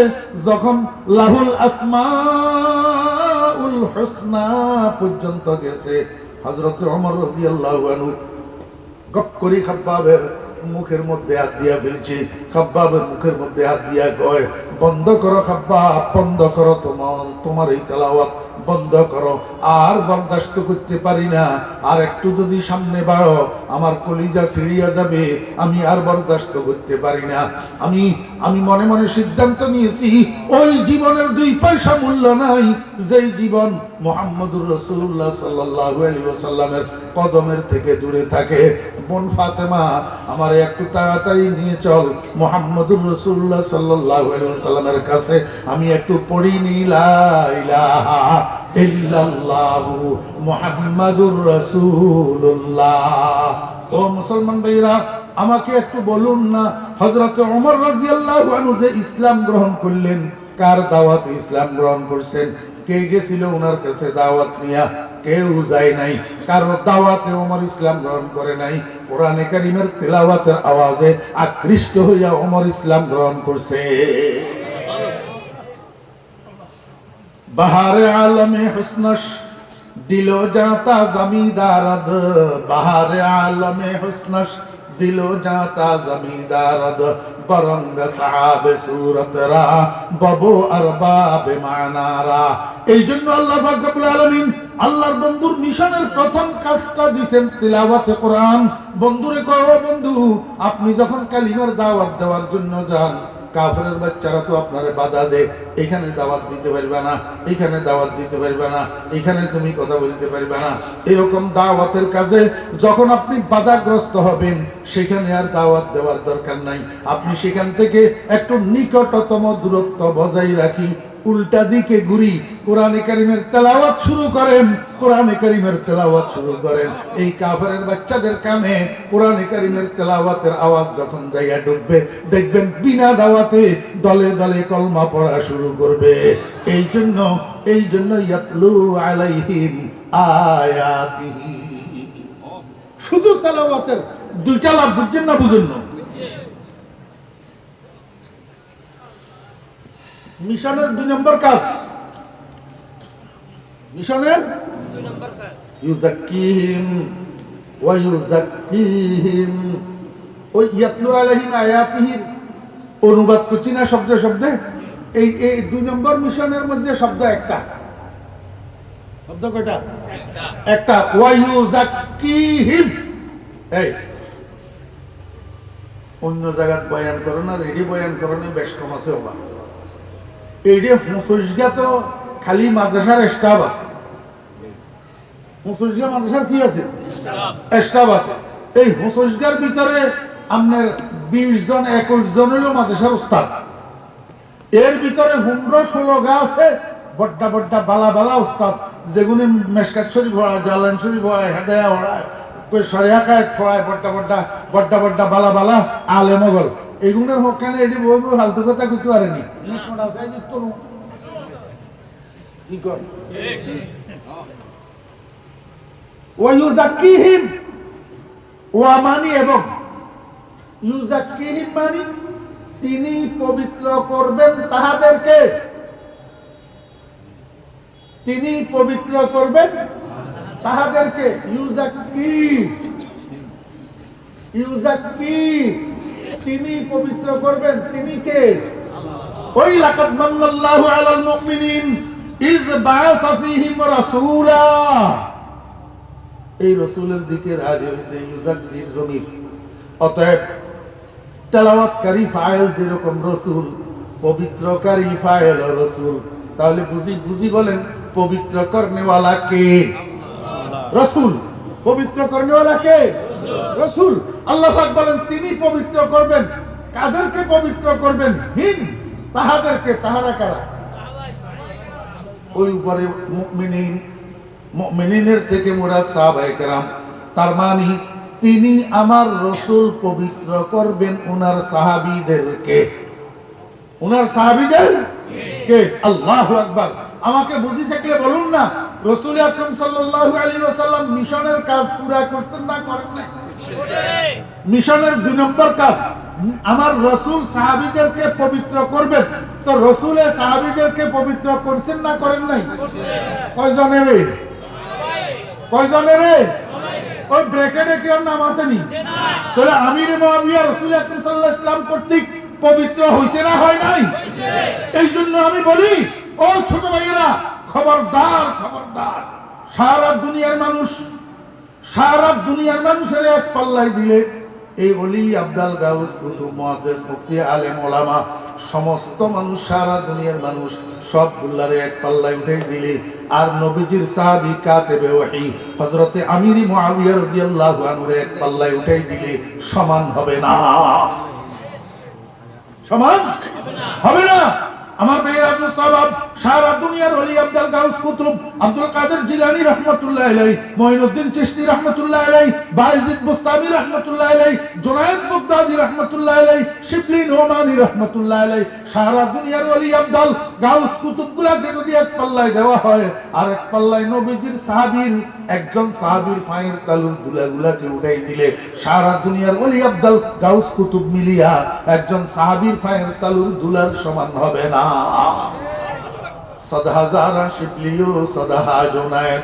যখন লাহুল আসমাউল হুসনা পর্যন্ত গেছে, হযরত ওমর রাদিয়াল্লাহু আনহু গপ করে খাব্বাবের মুখের মধ্যে হাত দিয়া ফেলছে। খাব্বাবের মুখের মধ্যে হাত দিয়া কয়, বন্ধ করো খাব্বাব, বন্ধ করো, তোমার এই তেলাওয়াত বন্ধ করো, আর বরদাস্ত করতে পারি না, আর একটু যদি সামনে বাড়ো আমার কলিজা ছিড়িয়া যাবে, আমি আর বরদাস্ত করতে পারি না। আমি মনে মনে সিদ্ধান্ত নিয়েছি, ওই জীবনের 2 পয়সা মূল্য নাই যেই জীবন মুহাম্মদুর রাসূলুল্লাহ সাল্লাল্লাহু আলাইহি ওয়াসাল্লামের কদমের থেকে দূরে থাকে। বোন ফাতেমা, আমারে একটু তাড়াতাড়ি নিয়ে চল মুহাম্মদুর রাসূলুল্লাহ সাল্লাল্লাহু আলাইহি ওয়াসাল্লামের কাছে, আমি একটু পড়ি নি লা ইলাহা ইল্লাল্লাহু মুহাম্মাদুর রাসূলুল্লাহ। ও মুসলমান ভাইরা, আমাকে একটু বলুন না, হযরত ওমর রাদিয়াল্লাহু আনহু যে ইসলাম গ্রহণ করলেন, কার দাওয়াতে ইসলাম গ্রহণ করছেন? কে গেছিল ওনার কাছে দাওয়াত নিয়া? কেউ যায় নাই, কারো দাওয়াতে ওমর ইসলাম গ্রহণ করে নাই। কোরআনে কারীমের তেলাওয়াতের আওয়াজে আকৃষ্ট হইয়া ওমর ইসলাম গ্রহণ করছে। বাহারে আলমে হুসনশ দিলো জাতা জমিদারদ, বাহারে আলমে হুসনশ দিলো জাতা জমিদারদ, বরঙ্গ সাহাবে সুরতরা ববো আরবাবে মানারা। এই জন্য আল্লাহ পাক রব্বুল আলামিন আল্লাহর বন্ধুর মিশনের প্রথম কাজটা দিবেন তিলাওয়াতে কোরআন। বন্ধুরে কও, বন্ধু আপনি যখন কালিমার দাওয়াত দেওয়ার জন্য যান, কাফেরের বাচ্চারা তো আপনারে বাধা দেয়, এখানে দাওয়াত দিতে পারবে না, এখানে দাওয়াত দিতে পারবে না, এখানে তুমি কথা বলতে পারবে না। এরকম দাওয়াতের কাজে যখন আপনি বাধাগ্রস্ত হবেন, সেখানে আর দাওয়াত দেওয়ার দরকার নাই। আপনি সেখান থেকে একটু নিকটতম দূরত্ব বজায় রাখি উল্টা দিকে ঘুরি, কোরআনে কারীমের তেলাওয়াত শুরু করেন, কোরআনে কারীমের তেলাওয়াত শুরু করেন। এই কাফেরের বাচ্চাদের কানে কোরআনে কারীমের তেলাওয়াতের আওয়াজ যখন জায়গা ঢুকবে, দেখবেন বিনা দাওয়াতে দলে দলে কলমা পড়া শুরু করবে। এই জন্য ইয়াতলু আলাইহিম আয়াতিহি, শুধু তেলাওয়াতের দুইটা লাভ বুঝছেন না? বুঝেন না? মিশনের 2 নম্বর কাজ, মিশনের 2 নম্বর কাজ ইউযাক্কিহিম ওয়া ইউযাক্কিহিম। ওই ইয়াতলু আলাইহিম আয়াতিহির অনুবাদ করছি না শব্দে শব্দে। এই 2 নম্বর মিশনের মধ্যে শব্দ একটা, শব্দ কয়টা? একটা। ওয়া ইউযাক্কিহিম, এই অন্য জায়গায় বয়ান করো না, রেডি বয়ান করো না, বেশ কম আছে ওবা। এইটা হুঁসুসগা তো খালি মাদ্রাসার স্টাফ আছে, হুঁসুসগা মাদ্রাসার কি আছে? স্টাফ আছে। এই হুঁসুসগার ভিতরে আপনার 20 জন 21 জন হলো মাদ্রাসার উস্তাদ। এর ভিতরে 15-16 গা আছে বড্ডা বড্ডা বালা বালা উস্তাদ, যেগুলো মেশকাত শরীফ হয়, জালান শরীফ হয়, হেদায়া হয়, শরিয়া কায়েত হয়, বড্ডা বড্ডা বালা বালা আলে মোগল। এগুলোর হকানে এটি বলবো ফালতু কথা কিছু পারেনি। এবং ইউযাক্কিহিম মানে তিনি পবিত্র করবেন তাহাদেরকে, তিনি পবিত্র করবেন তাহাদেরকে। ইউযাক্কি তিনি পবিত্র করবেন, তিনি কে? ওই লাকাদ মান্নাল্লাহু আলাল মুমিনিন ইয বাআসা ফীহিম রাসূলা, এই রাসূলের দিকে রাজি হয়েছে ইউযাক্কির জমির। অতএব তেলাওয়াতকারী ফাইল যেরকম রাসূল, পবিত্রকারী ফাইল রাসূল। তাহলে বুঝি বলেন পবিত্র করনেওয়ালা কে? রাসূল। পবিত্র করনেওয়ালা কে? রাসূল। আল্লাহ পাক বলেন তিনি পবিত্র করবেন। কাদেরকে পবিত্র করবেন? হিম, তাহাদেরকে। তাহারা কারা? ওই উপরে মুমিনিনের থেকে মুরাদ সাহাবায়ে কেরাম। তার মানে তিনি আমার রাসূল পবিত্র করবেন ওনার সাহাবীদেরকে। ওনার সাহাবীদের কে? আল্লাহু আকবার। আমাকে বুঝি থাকলে বলুন না, রাসূল আকরাম সাল্লাল্লাহু আলাইহি ওয়াসাল্লাম মিশনের কাজ পুরা করছেন না করেন নাই? মিশনের 2 নম্বর কাজ, আমার রাসূল সাহাবীদেরকে পবিত্র করবেন। তো রাসূলের সাহাবীদেরকে পবিত্র করছেন না করেন নাই? কয়জনের? কয়জনের? ওই ব্র্যাকেটে কি নাম আসেনি? তাহলে আমির মুআবিয়া রাসূল আকরাম সাল্লাল্লাহু আলাইহি ওয়াসাল্লাম কর্তৃক পবিত্র হইছে না হয় নাই? এই জন্য আমি বলি, ও ছোট ভাইয়েরা, খবরদার খবরদার। সারা দুনিয়ার মানুষের এক পাল্লাই দিলে এই ওলি আব্দাল গাউস কুতুব মুহাদ্দিস মুফতি আলেম ওলামা সমস্ত মানুষ, সারা দুনিয়ার মানুষ সবগুলারে এক পাল্লায় উঠে দিলে আর নবীজির সাহাবী কাতেবে ওহী হযরতে আমির মুআবিয়া রাদিয়াল্লাহু আনহু এক পাল্লায় উঠে দিলে সমান হবে না। সমান হবে না। আমার ভাইয়ের আব্দুল সাবাব, সারা দুনিয়ার ওলি আব্দুল গাউস কুতুব, আব্দুল কাদের জিলানী রাহমাতুল্লাহ আলাইহি, মুঈনুদ্দিন চিশতি রাহমাতুল্লাহ আলাইহি, বায়জিদ বুস্তামি রাহমাতুল্লাহ আলাইহি, জুনায়েদ বাগদাদি রাহমাতুল্লাহ আলাইহি, শিবলি নোমানী রাহমাতুল্লাহ আলাইহি, সারা দুনিয়ার ওলি আব্দুল গাউস কুতুবগুলাকে যদি এক পাল্লায় দেওয়া হয়, আর এক পাল্লায় নবীজির সাহাবীর একজন সাহাবীর পায়ের তালুর দুলাগুলাকে উঠাই দিলে সারা দুনিয়ার ওলি আব্দুল গাউস কুতুব মিলিয়া একজন সাহাবীর পায়ের তালুর দুলার সমান হবে না। সদহাজারা শিবলিও সদহা জুনায়েদ,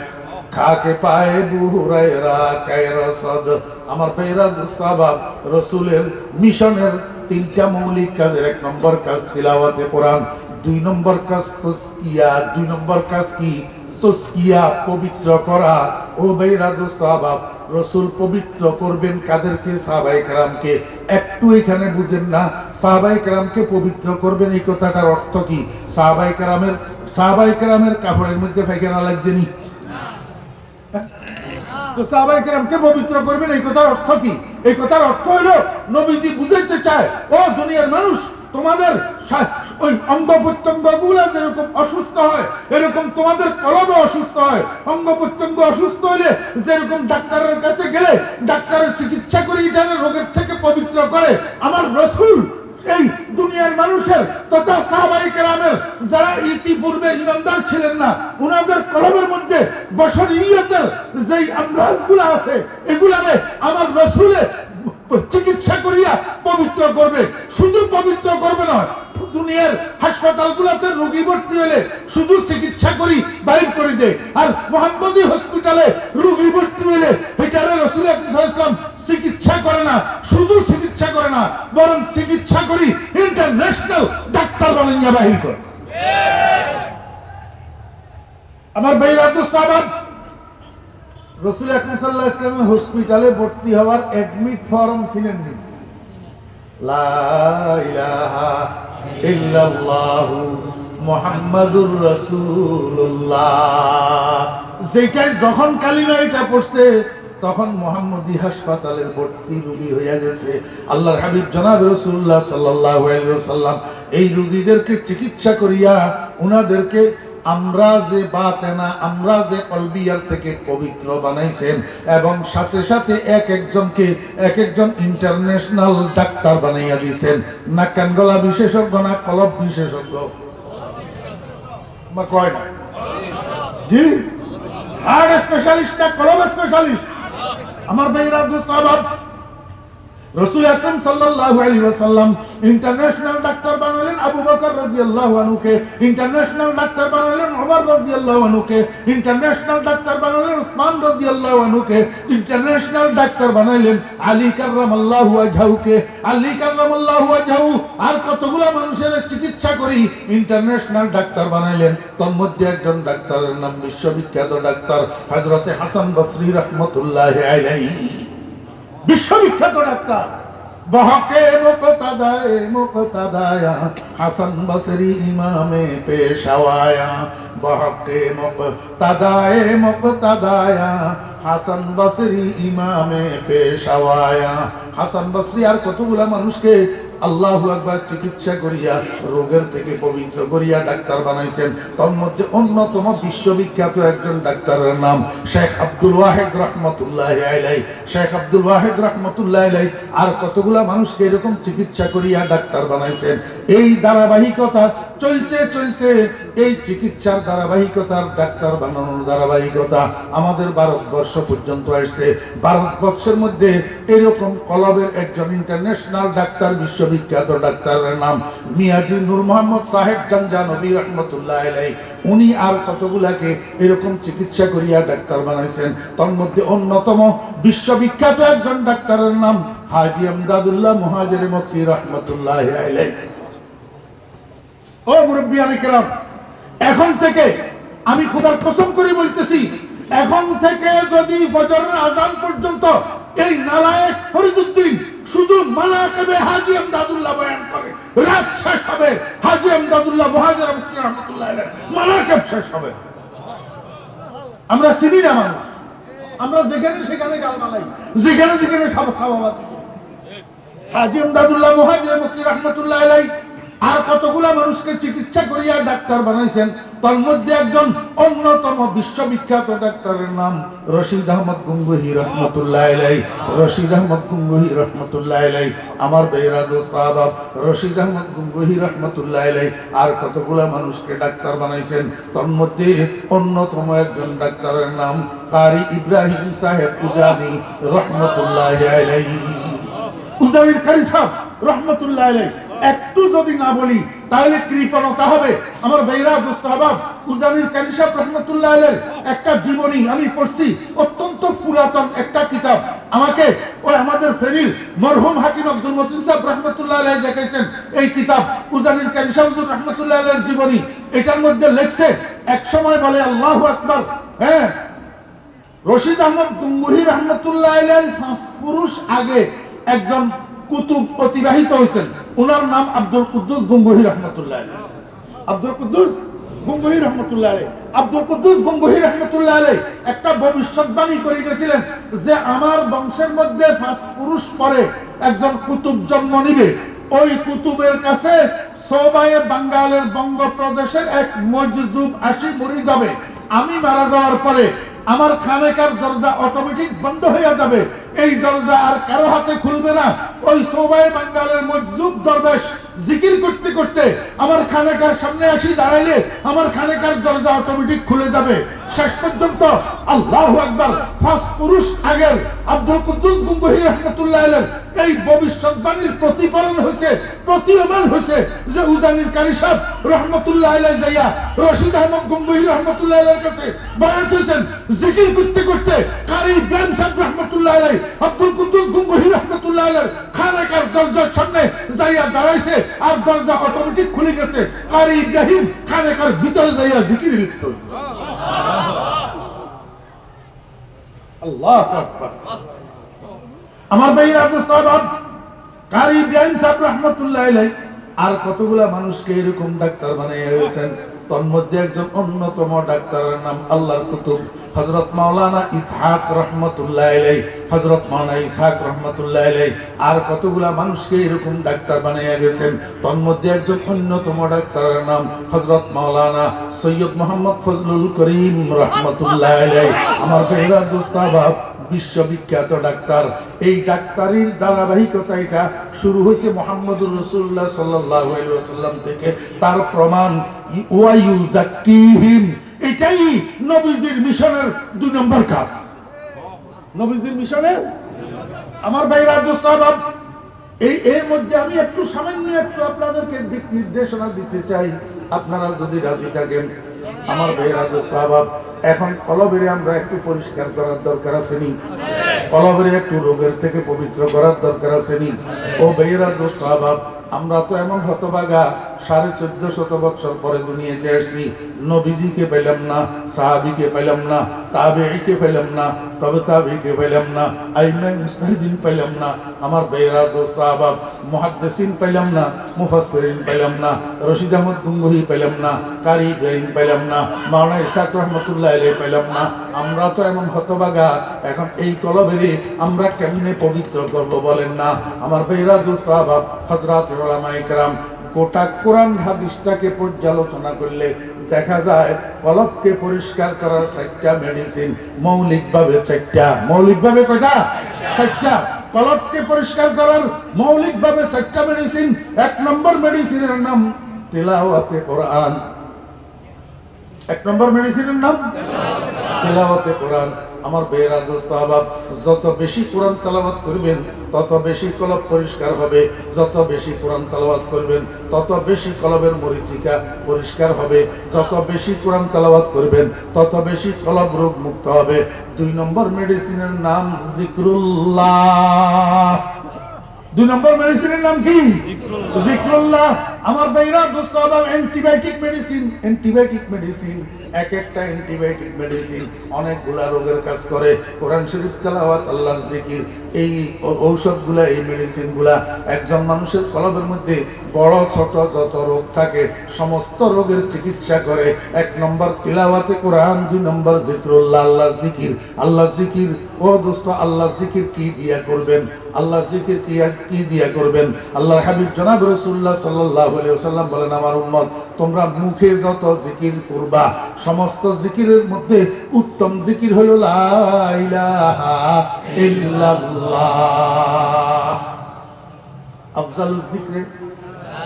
খাকে পায়ে আবু হুরায়রা কায়রসদ। আমার ভাইরা দোস্তাবাব, রাসূলের মিশনের 3টা মৌলিক কাজের 1 নম্বর কাজ তিলাওয়াতে কোরআন, 2 নম্বর কাজ তাসকিয়া। 2 নম্বর কাজ কি? তাসকিয়া, পবিত্র করা। ও ভাইরা দোস্তাবাব, রাসূল পবিত্র করবেন কাদেরকে? সাহাবায়ে কেরামকে। একটু এখানে বুঝেন না, সাহাবায়ে কেরামকে পবিত্র করবেন এই কথাটার অর্থ কি? সাহাবায়ে কেরামের কাপড়ের মধ্যে পায়খানা লাগছে নি? তো সাহাবায়ে কেরামকে পবিত্র করবেন এই কথার অর্থ কি? এই কথার অর্থ হলো নবীজি বুঝাইতে চায়, ও দুনিয়ার মানুষ, তোমাদের ওই অঙ্গ প্রত্যঙ্গ গুলা যেরকম অসুস্থ হয়, এরকম তোমাদের কলবও অসুস্থ হয়। অঙ্গ প্রত্যঙ্গ অসুস্থ হলে যেরকম ডাক্তারের কাছে গেলে ডাক্তারের চিকিৎসা করে এটার রোগের থেকে পবিত্র করে, আমার রাসূল এই দুনিয়ার মানুষের তথা সাহাবায়ে কেরামের যারা ইতিপূর্বে ইমানদার ছিলেন না, ওনাদের কলবের মধ্যে বশরিয়তের যেই আমরাজগুলো আছে, এগুলারে আমার রাসূলে চিকিৎসা করিয়া পবিত্র করবে। শুধু পবিত্র করবে না, দুনিয়ার হাসপাতালগুলোতে রোগী ভর্তি হলে শুধু চিকিৎসা করি বাইর করে দেয়, আর মোহাম্মদী হসপিটালে রোগী ভর্তি হলে এটারে রাসূল সাল্লাল্লাহু আলাইহি ওয়াসাল্লাম চিকিৎসা করে না, শুধু চিকিৎসা করে না, বরং চিকিৎসা করি ইন্টারন্যাশনাল ডাক্তার বানাইয়া বাহির করে। আমার ভাইরা দোস্তাবাদ, রাসূল আকরাম সাল্লাল্লাহু আলাইহি ওয়াসাল্লাম হসপিটালে ভর্তি হওয়ার অ্যাডমিট ফর্ম ছিলেন নি। লা ইলাহা ইল্লাল্লাহু মুহাম্মাদুর রাসূলুল্লাহ, যেটাই যখন কালিমা এটা পড়ছে তখন মুহাম্মদী হাসপাতালের ভর্তি রোগী হয়ে গেছে। আল্লাহর হাবিব জনাব রাসূলুল্লাহ সাল্লাল্লাহু আলাইহি ওয়াসাল্লাম এই রোগীদেরকে চিকিৎসা করিয়া উনাদেরকে আমরা যে বাতেনা, আমরা যে কলবিয়ার থেকে পবিত্র বানাইছেন, এবং সাথে সাথে এক একজন ইন্টারন্যাশনাল ডাক্তার বানাইয়া দিয়েছেন। না কান গলা বিশেষজ্ঞ, না কলব বিশেষজ্ঞ, বা কয় না জি, হার্ট স্পেশালিস্ট না কলব স্পেশালিস্ট। আমার ভাইরা দোস্তাবাদ, রাসূল আকরাম সাল্লাল্লাহু আলাইহি ওয়াসাল্লাম ইন্টারন্যাশনাল ডাক্তার বানালেন আবু বকর রাদিয়াল্লাহু আনহুকে, ইন্টারন্যাশনাল ডাক্তার বানালেন ওমর রাদিয়াল্লাহু আনহুকে, ইন্টারন্যাশনাল ডাক্তার বানালেন উসমান রাদিয়াল্লাহু আনহুকে, ইন্টারন্যাশনাল ডাক্তার বানালেন আলী কাররামাল্লাহু ওয়াজহুকে, আলী কাররামাল্লাহু ওয়াজহু। আর কতগুলো মানুষের চিকিৎসা করি ইন্টারন্যাশনাল ডাক্তার বানাইলেন। তোর মধ্যে একজন ডাক্তারের নাম বিশ্ববিখ্যাত ডাক্তার হযরতে হাসান বসরি রাহমাতুল্লাহি আলাইহি, বিশ্ববিখ্যাত ডাক্তার। বহকে মুকতাদায়া হাসান বসরি ইমামে পেশাওয়ায়া, বহকে মুকতাদায়া হাসান বসরি ইমামে পেশাওয়ায়া। হাসান বসরি আর কতগুলা মানুষকে আল্লাহু আকবার চিকিৎসা করিয়া রোগের থেকে পবিত্র করিয়া ডাক্তার বানাইছেন। তার মধ্যে অন্যতম বিশ্ববিখ্যাত একজন ডাক্তারের নাম শেখ আব্দুল ওয়াহিদ রাহমাতুল্লাহি আলাইহি। শেখ আব্দুল ওয়াহিদ রাহমাতুল্লাহি আলাইহি আর কতগুলা মানুষকে এরকম চিকিৎসা করিয়া ডাক্তার বানাইছেন। এই ধারাবাহিকতা চলতে চলতে এই চিকিৎসার ধারাবাহিকতার, ডাক্তার বানানোর ধারাবাহিকতা আমাদের ভারতবর্ষ পর্যন্ত আসছে। ভারতবর্ষের মধ্যে এরকম কলবের একজন ইন্টারন্যাশনাল ডাক্তার, বিশ্ববিখ্যাত ডাক্তারের নাম মিয়াজি নূর মোহাম্মদ সাহেব জানজানবী রাহমাতুল্লাহি আলাইহি। উনি আর কতগুলাকে এরকম চিকিৎসা করিয়া ডাক্তার বানাইছেন। তার মধ্যে অন্যতম বিশ্ববিখ্যাত একজন ডাক্তারের নাম হাজী আমদাদুল্লাহ মুহাজির মক্কি রাহমাতুল্লাহি আলাইহি। ও মুরব্বিয়ানে কেরাম, এখন থেকে আমি খোদার কসম করে বলতেছি, এখন থেকে যদি ফজরের আযান পর্যন্ত এই নালায়েক ফরিদউদ্দিন শুধু মানাকিবে হাজী আমদাদুল্লাহ বয়ান করে, রাত শেষ হবে হাজী আমদাদুল্লাহ মুহাজির মক্কি রাহমাতুল্লাহি আলাইহি মানাকিব শেষ হবে। আমরা চিনি না মানুষ, আমরা যেখানে সেখানে গাল মালাই, যেখানে যেখানে সাবাবাজি। হাজী আমদাদুল্লাহ মুহাজির মক্কি রাহমাতুল্লাহি আলাইহি আর কতগুলা মানুষকে চিকিৎসা করিয়া ডাক্তার বানাইছেন। তার মধ্যে একজন অন্যতম বিশ্ববিখ্যাত ডাক্তারের নাম রশিদ আহমদ গঙ্গুহি রাহমাতুল্লাহি আলাইহি। রশিদ আহমদ গঙ্গুহি রাহমাতুল্লাহি আলাইহি, আমার বেরা দোস্ত আহবাব, রশিদ আহমদ গঙ্গুহি রাহমাতুল্লাহি আলাইহি আর কতগুলা মানুষকে ডাক্তার বানাইছেন। তার মধ্যে অন্যতম একজন ডাক্তারের নাম কারি ইব্রাহিম সাহেব উজানি রাহমাতুল্লাহি আলাইহি। উজানির কারি সাহেব রাহমাতুল্লাহি আলাইহি একটু যদি না বলি তাহলে কৃপণতা হবে। আমার ভাইরা দোস্ত আহবাব, উজানির কারি সাহেব রাহমাতুল্লাহি আলাইহির একটা জীবনী আমি পড়ছি, অত্যন্ত পুরাতন একটা কিতাব। আমাকে ওই আমাদের ফেনীর মরহুম হাকিম আব্দুল মতিন সাহেব রাহমাতুল্লাহি আলাইহি দেখাইছেন এই কিতাব উজানির কারি সাহেব রাহমাতুল্লাহি আলাইহির জীবনী। এটার মধ্যে লেখছে এক সময় বলে আল্লাহু আকবার, হ্যাঁ, রশিদ আহমদ গঙ্গুহি রাহমাতুল্লাহি আলাইহির 5 পুরুষ আগে একজন কুতুব অতিবাহিত হয়েছেন, ওনার নাম আব্দুল কুদ্দুস গঙ্গুহি রাহমাতুল্লাহি আলাইহি। আব্দুল কুদ্দুস গঙ্গুহি রাহমাতুল্লাহি আলাইহি, আব্দুল কুদ্দুস গঙ্গুহি রাহমাতুল্লাহি আলাইহি একটা ভবিষ্যৎবাণী করে গেছিলেন যে আমার বংশের মধ্যে 5 পুরুষ পরে একজন কুতুব জন্ম নিবে। ওই কুতুবের কাছে সোবায়ে বাঙ্গালের বঙ্গপ্রদেশের এক মজজুব আসি মুরিদ হবে। আমি মারা যাওয়ার পরে আমার খানেকার দরজা অটোমেটিক বন্ধ হয়ে যাবে, এই দরজা আর কারো হাতে খুলবে না। ওই সোবায়ে বাঙ্গালের মজজুব দরবেশ জিকির করতে করতে আমার খানেকার সামনে আসি দাঁড়াইলে আমার খানেকার দরজা অটোমেটিক খুলে যাবে। শেষ পর্যন্ত আল্লাহু আকবার ফার্স্ট পুরুষ আগের আব্দুল কুদ্দুস গঙ্গোহী রাহমাতুল্লাহ আলাইহি এই ভবিষ্যৎবাণীর প্রতিফলন হয়েছে, প্রতিয়মান হয়েছে যে উজানির কারি সাহেব রহমতুল্লাহ আলাইহি যাইয়া রশিদ আহমদ গঙ্গোহী রাহমাতুল্লাহ আলাইহির কাছে বয়াত হয়েছেন। জিকির করতে করতে কারি ইব্রাহিম সাহেব রহমতুল্লাহ আলাইহি আব্দুল কুদ্দুস গঙ্গোহী রাহমাতুল্লাহ আলাইহির খানেকার দরজার সামনে যাইয়া দাঁড়াইছে আর দরজা অটোমেটিক খুলে গেছে। কারি ইব্রাহিম খানেকার ভিতরে যাইয়া জিকির লিপ্ত হয়েছে। আল্লাহু আকবার। আমার ভাইরা মুস্তাহাব কারি ইব্রাহিম সাহেব রাহমাতুল্লাহ আলাইহি আর কতগুলা মানুষকে এরকম ডাক্তার বানাইয়া হয়েছেন। তন্মধ্যে একজন অন্যতম ডাক্তারের নাম আল্লাহর কুতুব হযরত মাওলানা ইসহাক রহমতুল্লাহ আলাইহি, হযরত মাওলানা ইসহাক রহমতুল্লাহ আলাইহি আর কতগুলা মানুষকে এরকম ডাক্তার বানাইয়া গেছেন। তন্মধ্যে একজন অন্যতম ডাক্তারের নাম হযরত মাওলানা সৈয়দ মোহাম্মদ ফজলুল করিম রহমতুল্লাহ আলাইহি। আমার ভাইরা দোস্তাবাব বিশ্ববিখ্যাত ডাক্তার। এই ডাক্তারির ধারাবাহিকতা এটা শুরু হয়েছে মুহাম্মদুর রাসূলুল্লাহ সাল্লাল্লাহু আলাইহি ওয়াসাল্লাম থেকে। তার প্রমাণ ওয়ায়ুযাক্কিহিম, এটাই নবীজির মিশনের 2 নম্বর কাজ। নবীজির মিশনের আমার ভাইরা দোস্তাবাব এর মধ্যে আমি একটু সামান্য একটু আপনাদেরকে দিক নির্দেশনা দিতে চাই, আপনারা যদি রাজি থাকেন। আমার ভাইরা দোস্তাবাব এখন কলবেরে আমরা একটু পরিষ্কার করার দরকার আছে নি? কলবেরে একটু রোগের থেকে পবিত্র করার দরকার আছে নি? ও ভাইরা দোস্তাবাব আমরা তো এমন হতভাগা 1450 বছর পরে দুনিয়াতে আসছি, নবীজিকে পেলাম না, সাহাবীকে পেলাম না, তাবেঈকে পেলাম না, তবে তাবেঈকে পেলাম না, আইমায়ে মুজতাহিদিন পেলাম না। আমার ভাইরা দোস্তাব মুহাদ্দিসিন পেলাম না, মুফাসসিরিন পেলাম না, রশিদ আহমদ গঙ্গোহী পেলাম না, কারি ইব্রাহিম পেলাম না, মাওলানা ইসহাক রহমতুল্লাহ আলাইহি পেলাম না। আমরা তো এমন হতভাগা, এখন এই কলবেরে আমরা কেমনে পবিত্র করব বলেন না? আমার ভাইরা দোস্তাব হযরত উলামায়ে কেরাম গোটা কোরআন হাদিসটাকে পর্যালোচনা করলে দেখা যায় কলবকে পরিষ্কার করার 4টা মেডিসিন, মৌলিকভাবে 4টা। মৌলিকভাবে কয়টা? 4টা। কলবকে পরিষ্কার করার মৌলিকভাবে 4টা মেডিসিন। 1 নম্বর মেডিসিনের নাম তিলাওয়াতে কোরআন। 1 নম্বর মেডিসিনের নাম তিলাওয়াতে কোরআন। আমার ভাইরা দোস্তাব যত বেশি কোরআন তেলাওয়াত করবেন তত বেশি কলব পরিষ্কার হবে, যত বেশি কোরআন তেলাওয়াত করবেন তত বেশি কলবের মরিচিকা পরিষ্কার হবে, যত বেশি কোরআন তেলাওয়াত করবেন তত বেশি কলব রোগ মুক্ত হবে। 2 নম্বর মেডিসিনের নাম জিক্রুল্লাহ। 2 নম্বর মেডিসিনের নাম কি? জিক্রুল্লাহ। আমার ভাইরা দোস্তাব অ্যান্টিবায়োটিক মেডিসিন, অ্যান্টিবায়োটিক মেডিসিন, এক একটা অ্যান্টিবায়োটিক মেডিসিন অনেকগুলা রোগের কাজ করে। কোরআন শরীফ তেলাওয়াত, আল্লাহর জিকির, এই ঔষধগুলা, এই মেডিসিনগুলা একজন মানুষের কলবের মধ্যে বড় ছোট যত রোগ থাকে সমস্ত রোগের চিকিৎসা করে। 1 নম্বর তিলাওয়াতে কোরআন, 2 নম্বর জিক্রুল্লাহ, আল্লাহর জিকির। আল্লাহর জিকির ও দোস্ত, আল্লাহর জিকির কি দিয়া করবেন? আল্লাহর জিকির কি দিয়া করবেন? আল্লাহর হাবিব জনাব রাসূলুল্লাহ সাল্লাল্লাহু আলাইহি ওয়াসাল্লাম বলেন, আমার উম্মত তোমরা মুখে যত জিকির করবা সমস্ত জিকিরের মধ্যে উত্তম জিকির হলো লা ইলাহা ইল্লাল্লাহ। আফজালুল যিকরি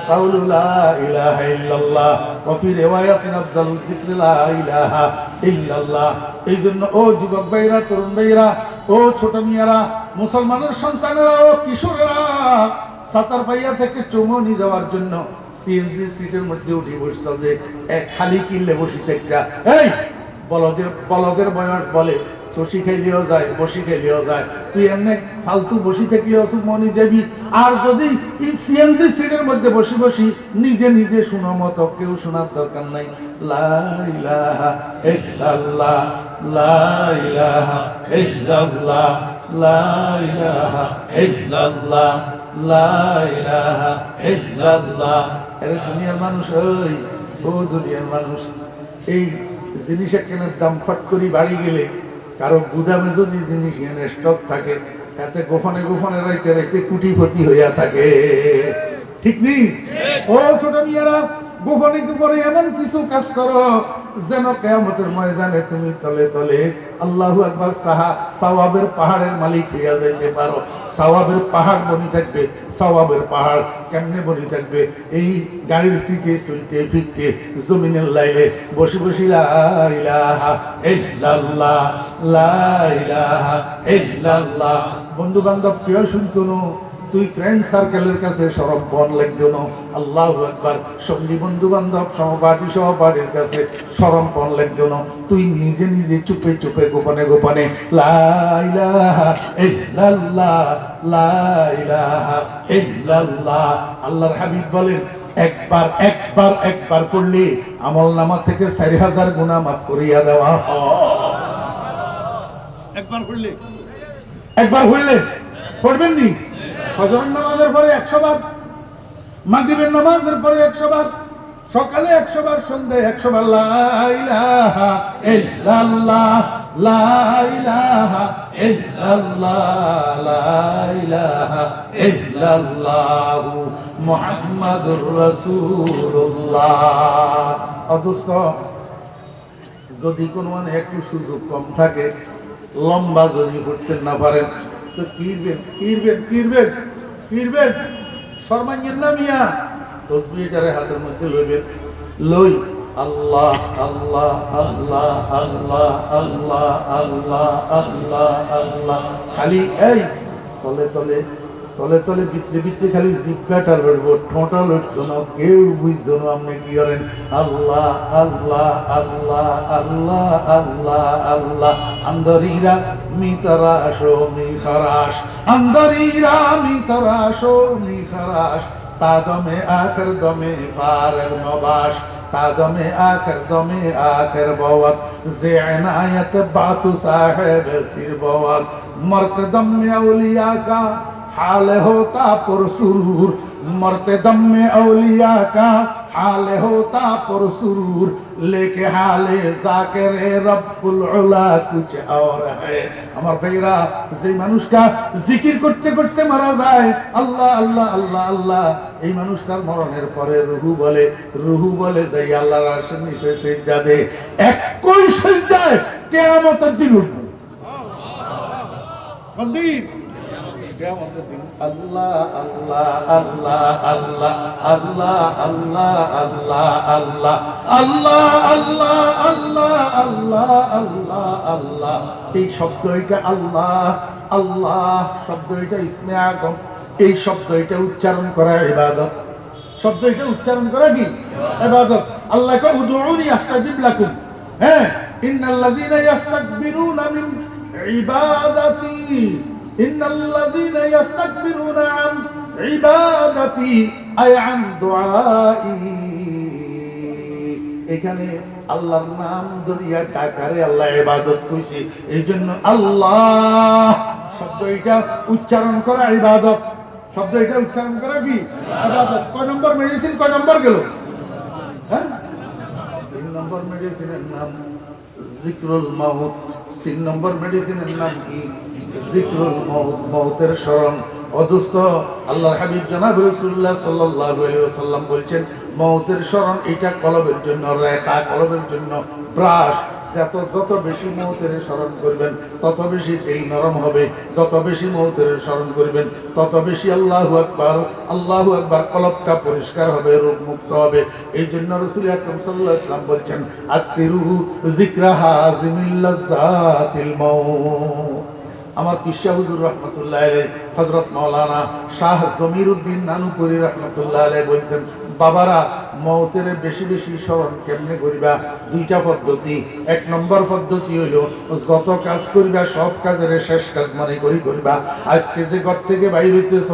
কাউলু লা ইলাহা ইল্লাল্লাহ ওয়া ফি রিওয়ায়াতিন আফজালুল যিকরি লা ইলাহা ইল্লাল্লাহ। এইজন্য ও যুবক ভাইরা, তরুণ ভাইরা, ও ছোট মিয়ারা, মুসলমানের সন্তানেরা, ও কিশোরেরা, সাতার পাইয়া থেকে চৌমনি যাওয়ার জন্য সিএনজি সিটের মধ্যে উঠে বসছ যে খালি কিনলে বসি একটা এই বলদের বয়স বলে চষি খেলিও যায়, বসি খেলিও যায়, তুই এমনি ফালতু বসি থাকলেও মনি যাবি। আর যদি সিএনজি সিটের মধ্যে বসি বসি নিজে নিজে শুনো মতো, কেউ শোনার দরকার নাই। লা ইলাহা ইল্লাল্লাহ, লা ইলাহা ইল্লাল্লাহ, লা ইলাহা ইল্লাল্লাহ, লা ইলাহা ইল্লাল্লাহ। এরা দুনিয়ার মানুষ, ওই ও দুনিয়ার মানুষ। এই জিনিসের কেনার দাম ফট করে বাড়ি গেলে কারো গুদামে যদি জিনিস এনে স্টক থাকে, এতে গোপনে গোপনে রাইতে রাইতে কুটিপতি হইয়া থাকে। ঠিক নেই? ও ছোট মিয়ারা, গোপনে গোপনে এমন কিছু কাজ করো যেন কিয়ামতের ময়দানে তুমি তলে তলে আল্লাহু আকবার সওয়াবের পাহাড়ের মালিক হইয়া যাইতে পারো। সওয়াবের পাহাড় বনি থাকবে। সওয়াবের পাহাড় কেমনে বনি থাকবে? এই গাড়ির সিটে চলতে ফিরতে জমিনের লাইলে বসে বসে লা ইলাহা ইল্লাল্লাহ, লা ইলাহা ইল্লাল্লাহ। বন্ধু বান্ধব কেউ শুনতো না, তুই ফ্রেন্ড সার্কেলের কাছে সরব বন লাগতো না। আল্লাহু আকবার। সঙ্গী বন্ধু বান্ধব সহপাঠী সহপাঠীর কাছে সরম বন লাগতো না। তুই নিজে নিজে চুপে চুপে গোপনে গোপনে লা ইলাহা ইল্লাল্লাহ, লা ইলাহা ইল্লাল্লাহ। আল্লাহর হাবিব বলেন, একবার পড়লে আমল নামা থেকে 4000 গুনাহ মাফ করিয়া দেওয়া হয়। একবার পড়লে পড়বেন নি? ফজরের নামাজের পরে 100 বার, মাগরিবের নামাজের পরে 100 বার, সকালে 100 বার, সন্ধ্যায় 100 বার লা ইলাহা ইল্লাল্লাহ, লা ইলাহা ইল্লাল্লাহ, লা ইলাহা ইল্লাল্লাহ মুহাম্মাদুর রাসূলুল্লাহ। অথচ যদি কোনো মানে একটু সুযোগ কম থাকে, লম্বা যদি পড়তে না পারেন তো কিরবেন শর্মাঙ্গের না মিয়া, তসবিহটারে হাতের মধ্যে লইবেন, লই আল্লাহ আল্লাহ আল্লাহ আল্লাহ আল্লাহ আল্লাহ আল্লাহ আল্লাহ, খালি এই তলে তলে তলে তলে ভিতরে ভিতরে খালি জিব্বাটা লড়বো, ঠোঁটা লড়তো না, কেউ বুঝতো না আপনি কি করেন। আল্লাহ আল্লাহ আল্লাহ আল্লাহ আল্লাহ আল্লাহ। আন্দরিরা মিতরাশো মিখরাশ, আন্দরিরা মিতরাশো মিখরাশ, তাদমে আখের দমে ফারগ নবাশ, তাদমে আখের দমে আখের বওয়াত, যে ইনায়ত বাতু সাহেব সির বওয়াত, মরতে দমে আউলিয়া কা हाल होता पुरसुरूर, मरते दम में औलिया का हाल होता पुरसुरूर, लेके हाले जाकिरे रब्बुल उला कुछ और है। আমার ভাইরা, যে মানুষটা জিকির করতে করতে মারা যায়, আল্লাহ আল্লাহ আল্লাহ আল্লাহ, এই মানুষটার মরণের পরে রুহু বলে যাই আল্লাহর আরশের নিচে সিজদা দে। একই সিজদায় কিয়ামতের দিন উঠবে। কোন দিন? আল্লাহ আল্লাহ আল্লাহ আল্লাহ আল্লাহ আল্লাহ আল্লাহ আল্লাহ আল্লাহ আল্লাহ আল্লাহ আল্লাহ আল্লাহ আল্লাহ। এই শব্দ এটা আল্লাহ আল্লাহ শব্দ এটা ইসমে আযম, এই শব্দ এটা উচ্চারণ করা ইবাদত। শব্দ এটা উচ্চারণ করা কি? ইবাদত। আল্লাহ কে উদউনি আস্তাজিব লাকুম। হ্যাঁ, ইন্নাল্লাযীনা ইস্তাকবিরুনা মিন ইবাদাতি, ইন্নাল্লাযীনা ইস্তাকবিরুনা আন ইবাদাতি আই আন দুআই। এখানে আল্লাহর নাম ধরিয়া ডাকারে আল্লাহ ইবাদত কইছে, এইজন্য আল্লাহ শব্দ এটা উচ্চারণ করা ইবাদত। শব্দ এটা উচ্চারণ করা কি? ইবাদত। কয় নম্বর মেডিসিন, কয় নম্বর গেল? হ্যাঁ, 3 নম্বর মেডিসিনের নাম যিকরুল মাউত। 3 নম্বর মেডিসিনের নাম কি? যিকরুল মাউত, মউতের স্মরণ। অদুস্ত আল্লাহর হাবিব জনাব রাসূলুল্লাহ সাল্লাল্লাহু আলাইহি ওয়াসাল্লাম বলছেন, মউতের স্মরণ এটা কলবের জন্য রেখা, কলবের জন্য ব্রাশ। যত বেশি মউতের স্মরণ করবেন তত বেশি দিল নরম হবে, যত বেশি মউতের স্মরণ করবেন তত বেশি আল্লাহু আকবার কলবটা পরিষ্কার হবে, রোগ মুক্ত হবে। এই জন্য রাসূল আকরাম সাল্লাল্লাহু আলাইহি ওয়াসাল্লাম বলছেন, আকসিরু যিকরা হাযিমিল লাযাতিল মাউত। আমার পিসা হুজুর রহমতুল্লাহ আলাইহি, হযরত মাওলানা শাহ জমিরউদ্দিন নানুপুরি রহমতুল্লাহ আলাইহি বলতেন, বাবারা মউতের বেশি বেশি স্মরণ কেমনে করিবা? 2টা পদ্ধতি। 1 নম্বর পদ্ধতি হইল, যত কাজ করিবা সব কাজের শেষ কাজ মনে করিবা। আজকে যে ঘর থেকে বাইর হইতেছ,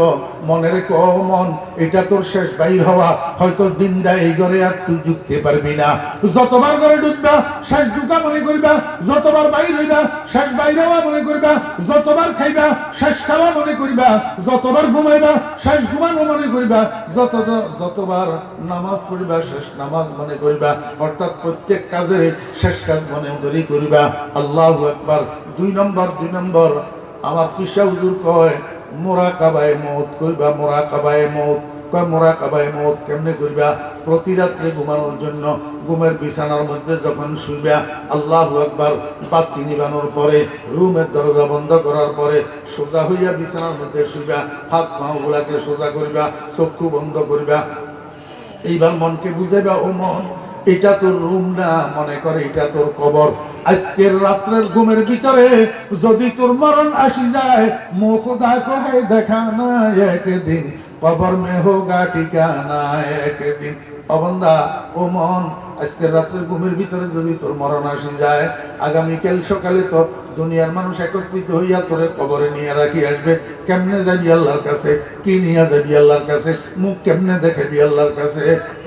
মনে রেখো মন, এটা তোর শেষ বাইর হওয়া, হয়তো জিন্দা এই ঘরে আর তুই ঢুকতে পারবি না। যতবার ঘরে ঢুকবা শেষ ঢুকা মনে করিবা, যতবার বাইর হইবা শেষ বাইর হওয়া মনে করিবা, যতবার খাইবা শেষ খাওয়া মনে করিবা, যতবার ঘুমাইবা শেষ ঘুমানো মনে করিবা, যতবার নামাজ পড়িবা শেষ নামাজ মনে করিবা, অর্থাৎ প্রত্যেক কাজে শেষ কাজ মনে করিবা। আল্লাহু আকবার। 2 নম্বর আমার পিসা হুজুর কয়, মুরাকাবায়ে মউত কইবা। মুরাকাবায়ে মউত কয় মুরাকাবায়ে মউত কেমনে করবা? প্রতি রাত্রে ঘুমানোর জন্য ঘুমের বিছানার মধ্যে যখন শুইবা, আল্লাহু আকবার বাতি নিবানোর পরে, রুমের দরজা বন্ধ করার পরে সোজা হইয়া বিছানার মধ্যে শুইবা, হাত পাগুলাকে সোজা করিবা, চক্ষু বন্ধ করিবা। এইবার মনকে বুঝাইবা, ও মন, এটা তোর রুম না, মনে করে এটা তোর কবর। আজকের রাত্রের ঘুমের ভিতরে যদি তোর মরণ আসি যায়, মুখ দেখো হয় দেখা না একদিন, কবর মে হোগা ঠিকানা একদিন। অবন্দা, ও মন, আজকের রাত্রের ঘুমের ভিতরে যদি তোর মরণ আসি যায়, আগামীকাল সকালে তো দুনিয়ার মানুষ একত্রিত হইয়া তোরে কবরে নিয়ে রাখি আসবে। কেমনে যাবি আল্লাহর কাছে? কি নিয়ে যাবি আল্লাহর কাছে? মুখ কেমনে দেখাবি আল্লাহর কাছে?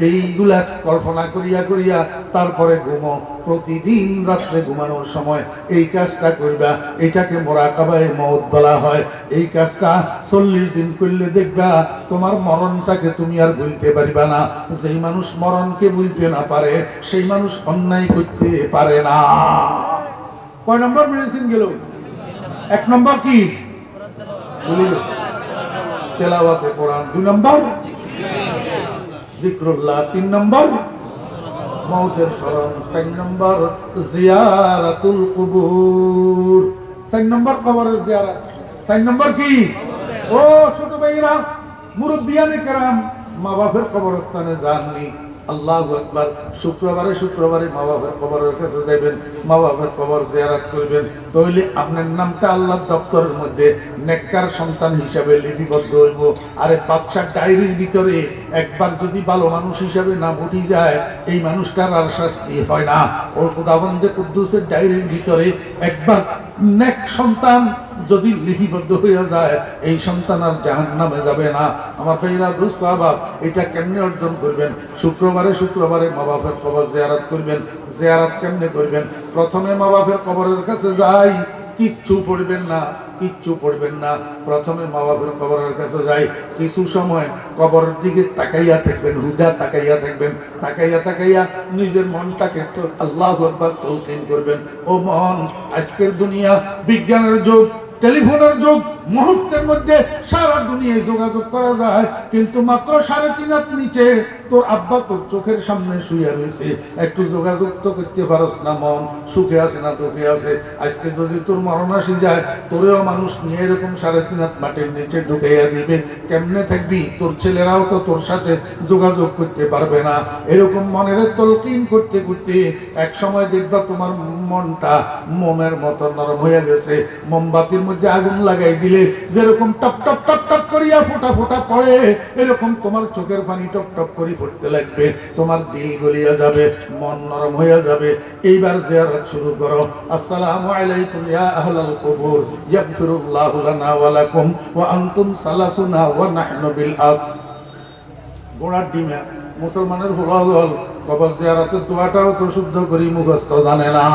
এইগুলা কল্পনা করিয়া করিয়া তারপরে ঘুমো। প্রতিদিন রাত্রে ঘুমানোর সময় এই কাজটা করবা। এটাকে মুরাকাবায়ে মউত বলা হয়। এই কাজটা 40 দিন করলে দেখবা তোমার মরণটাকে তুমি আর ভুলতে পারবা না। যেই মানুষ মরণকে ভুলতে না পারে, সেই মানুষ অন্যায় করতে পারে না। কয় নম্বর মেডিসিন গেল? 1 নম্বর কি? তেলাওয়াতে কোরআন। 2 নম্বর জিক্রুল্লাহ। 3 নম্বর মউতের স্মরণ। 4 নম্বর জিয়ারাতুল কুবুর। 4 নম্বর কবরের জিয়ারত। 4 নম্বর কি? ও ছোট ভাইরা, মুরব্বিয়ানে কেরাম, মা বাপের কবরস্থানে যাননি? আল্লাহু আকবার। শুক্রবারে মা বাপের কবরের কাছে যাবেন, মা বাপের কবর জিয়ারত করবেন। তাহলে আপনার নামটা আল্লাহর দপ্তরের মধ্যে নেককার সন্তান হিসাবে লিপিবদ্ধ হইব। আরে বাদশার ডায়েরির ভিতরে একবার যদি ভালো মানুষ হিসাবে নাম উঠে যায়, এই মানুষটার আর শাস্তি হয় না। ওর খুদাবন্দে কুদ্দুসের ডায়েরির ভিতরে একবার নেক সন্তান যদি লিপিবদ্ধ হয়ে যায়, এই সন্তান আর জাহান্নামে যাবে না। আমার ভাইরা, দোস্ত আহবাব, এটা কেমনে অর্জন করবেন? শুক্রবারে মা বাপের কবর জিয়ারত করবেন। জিয়ারত কেমনে করবেন? প্রথমে মা বাপের কবরের কাছে যাই, কিচ্ছু পড়বেন না। প্রথমে মা বাপের কবরের কাছে যাই, কিছু সময় কবরের দিকে তাকাইয়া থাকবেন, হুদা তাকাইয়া থাকবেন। তাকাইয়া নিজের মনটাকে তো আল্লাহু আকবার তালকিন করবেন। ও মন, আজকের দুনিয়া বিজ্ঞানের যুগ, টেলিফোনের যুগ, মুহূর্তের মধ্যে সারা দুনিয়ায় যোগাযোগ করা যায়, কিন্তু মাত্র 3.5 হাত নিচে তোর আব্বা তোর চোখের সামনে শুয়ে রয়েছে। একটু যোগাযোগ তো করতে পারস না। মন সুখে আছে না দুঃখে আছে? আজকে যদি তোর মরণ আসি যায়, তোরেও মানুষ নিয়ে এরকম 3.5 হাত মাটির নিচে ঢুকাইয়া দিবে। কেমনে থাকবি? তোর ছেলেরাও তো তোর সাথে যোগাযোগ করতে পারবে না। এরকম মনের তলকিন করতে করতে এক সময় দেখবা তোমার মনটা মোমের মতো নরম হয়ে গেছে। মোমবাতির মধ্যে আগুন লাগাই দিলে যেরকম টপ টপ টপ টপ করিয়া ফোটা ফোটা পড়ে, এরকম তোমার চোখের পানি টপ টপ করে পড়তে লাগবে। তোমার দিল গলিয়া যাবে, মন নরম হয়ে যাবে। এইবার জিয়ারত শুরু করো। আসসালামু আলাইকুম ইয়া আহলাল কুবুর, ইয়াগফিরুল্লাহু লানা ওয়া লাকুম ওয়া আনতুম সালাফুনা ওয়া নাহনু বিল আস। গোড়ার ডিমা মুসলমানের হল কবর জিয়ারতের দোয়াটাও তো শুদ্ধ করি মুখস্থ জানে না।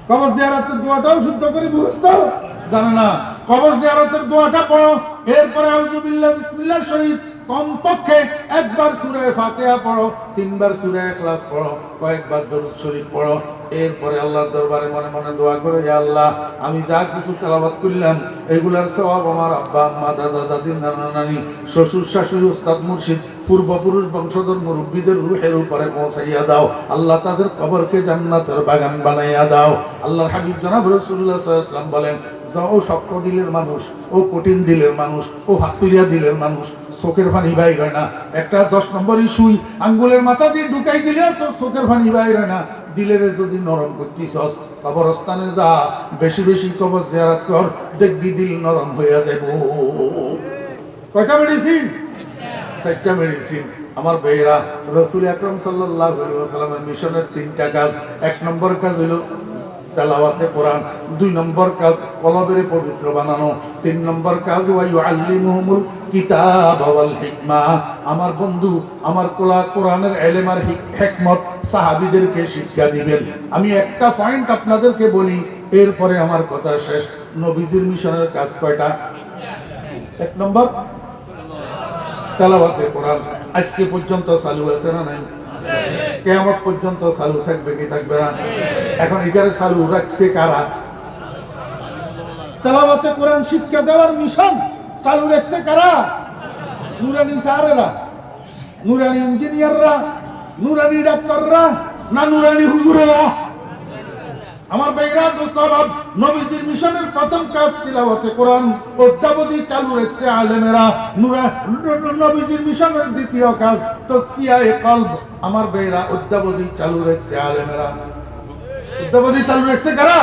কবর জিয়ারতের দোয়াটাও শুদ্ধ করে মুখস্থ জানে না। কবর জিয়ারতের দোয়াটা পড়ো, এরপরে আউযু বিল্লাহি বিসমিল্লাহ শরীফ কমপক্ষে 1 বার সূরা ফাতিহা পড়ো, 3 বার সূরা ইখলাস পড়ো, কয়েকবার দরুদ শরীফ পড়ো। এরপরে আল্লাহর দরবারে মনে মনে দোয়া করো, ইয়া আল্লাহ, আমি যা কিছু তেলাওয়াত করলাম এগুলার সওয়াব আমার আব্বা আম্মা, দাদা দাদি, নানা নানি, শ্বশুর শাশুড়ি, উস্তাদ মুর্শিদ, পূর্বপুরুষ বংশধর মুরব্বীদের রূহের উপরে পৌঁছাইয়া দাও। আল্লাহ তাদের কবরকে জান্নাতের বাগান বানাইয়া দাও। আল্লাহর হাবিব জনাব রাসূলুল্লাহ সাল্লাল্লাহু আলাইহি ওয়াসাল্লাম বলেন, ও শক্ত দিলের মানুষ, ও কঠিন দিলের মানুষ, ও হাতুরিয়া দিলের মানুষ, চোখের পানি বাইর হয় না। একটা 10 নম্বরই সুই আঙ্গুলের মাথা দিয়ে ঢুকাই দিলে তোর চোখের পানি বাইর হয় না। দিলের যদি নরম করতেছস, কবরস্থানে যা, বেশি বেশি কবর জিয়ারত কর, দেখবি দিল নরম হয়ে যাব। কয়টা মেডিসিন? 4টা মেডিসিন। আমার ভাইরা, রাসূল আকরাম সাল্লাল্লাহু আলাইহি ওয়াসাল্লামের মিশনের 3টা কাজ। 1 নম্বর কাজ হলো তেলাওয়াতে কোরআন, 2 নম্বর কাজ কলবের পবিত্র বানানো, 3 নম্বর কাজ ওয়া ইউআল্লিমুহুমুল কিতাব ওয়াল হিকমা। আমার বন্ধু, আমার কোরআনের ইলম আর হিকমত সাহাবীদেরকে শিক্ষা দিবেন। আমি একটা পয়েন্ট আপনাদেরকে বলি, এরপরে আমার কথা শেষ। নবীজির মিশনের কাজ কয়টা? 1 নম্বর তেলাওয়াতে কোরআন। আজকে পর্যন্ত চালু আছে না নাই? কিয়ামত পর্যন্ত চালু থাকবে কি থাকবে না? এখন এটারে চালু রাখছে কারা? তেলাওয়াতে কোরআন শিক্ষা দেওয়ার মিশন চালু রাখছে কারা? নুরানি স্যারেরা, নুরানি ইঞ্জিনিয়াররা, নুরানি ডাক্তাররা, না নুরানি হুজুরেরা? আমার ভাইরা দোস্ত বাপ, নবীজির মিশনের প্রথম কাজ তিলাওয়াতে কোরআন অদ্যাবধি চালু রেখেছে আলেমেরা। নবীজির মিশনের দ্বিতীয় কাজ তাজকিয়ায়ে কলব, আমার ভাইরা অদ্যাবধি চালু রেখেছে আলেমেরা। অদ্যাবধি চালু রেখেছে কারা?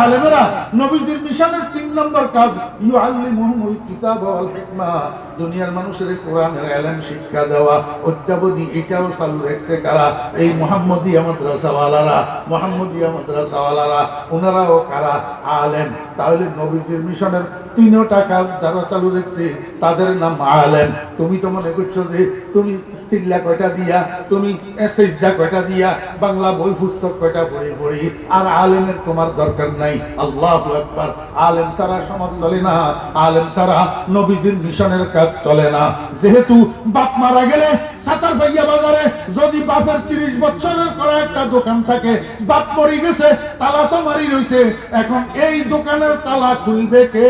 আলেমেরা। নবীজির মিশনের 3 নম্বর কাজ ইউআল্লিমুহুমুল কিতাব ওয়াল হিকমা, দুনিয়ার মানুষের কোরআনের ইলম শিক্ষা দেওয়া। অদ্যাবধি এটাও চালু রেখেছে কারা? এই মুহাম্মদিয়া মাদ্রাসাওয়ালারা। মুহাম্মদিয়া মাদ্রাসাওয়ালারা ওনারাও কারা? আলেম। তাহলে নবীজির মিশনের 3টা কাজ যারা চালু রেখেছে তাদের নাম আলেম। তুমি তো মনে করছো যে তুমি সিল্লা কয়টা দিয়া, তুমি সেজদা কয়টা দিয়া, বাংলা বই পুস্তক কয়টা পড়ি আর আলেমের তোমার দরকার নাই। আল্লাহু আকবার। আলেম ছাড়া সমাজ চলে না, আলেম ছাড়া নবীজির মিশনের কাজ চলে না। যেহেতু বাপ মারা গেলে সাতার ভাইয়া বাজারে যদি বাপের 30 বছরের করা একটা দোকান থাকে, বাপ মরে গেছে, তালা তো মারি রইছে, এখন এই দোকানের তালা খুলবে কে?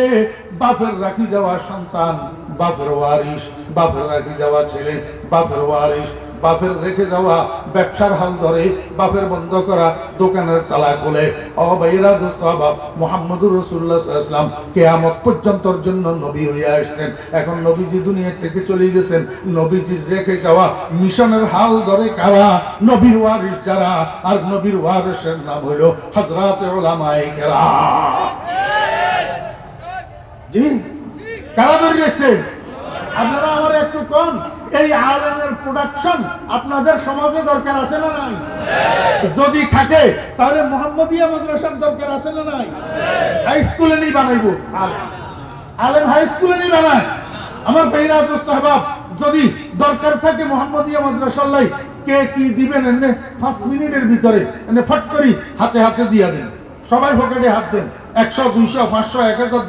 বাপের রাখি যাওয়া সন্তান, বাপের ওয়ারিশ, বাপের রাখি যাওয়া ছেলে, বাপের ওয়ারিশ, বাপের রেখে যাওয়া ব্যবসার হাল ধরে বাপের বন্ধ করা দোকানের তালা খুলে। ও ভাইরা দোস্ত বাপ, মুহাম্মদুর রাসূলুল্লাহ সাল্লাল্লাহু আলাইহি ওয়াসাল্লাম কিয়ামত পর্যন্তর জন্য নবী হয়ে আসছেন। এখন নবীজি দুনিয়া থেকে চলে গেছেন, নবীজির রেখে যাওয়া মিশনের হাল ধরে কারা? নবীর ওয়ারিশ যারা। আর নবীর ওয়ারিশের নাম হলো হযরতে উলামায়ে কেরাম। জি, কারা ধরে রেখেছে? আপনারা আমার একটু কোন, এই আলেমের প্রোডাকশন আপনাদের সমাজে দরকার আছে না নাই? যদি থাকে তাহলে মুহাম্মদিয়া মাদ্রাসার দরকার আছে না নাই? হাই স্কুলে নেই বানাইবো আলেম, হাই স্কুলে নেই বানায়। আমার ভাইরা দোস্ত আহবাব, যদি দরকার থাকে মুহাম্মদিয়া মাদ্রাসার লাই কে কি দিবেন এনে 5 মিনিটের ভিতরে এনে ফট করি হাতে হাতে দিয়া দেন। সবাই পকেটে হাত দেন। 100, 200, 500, 1000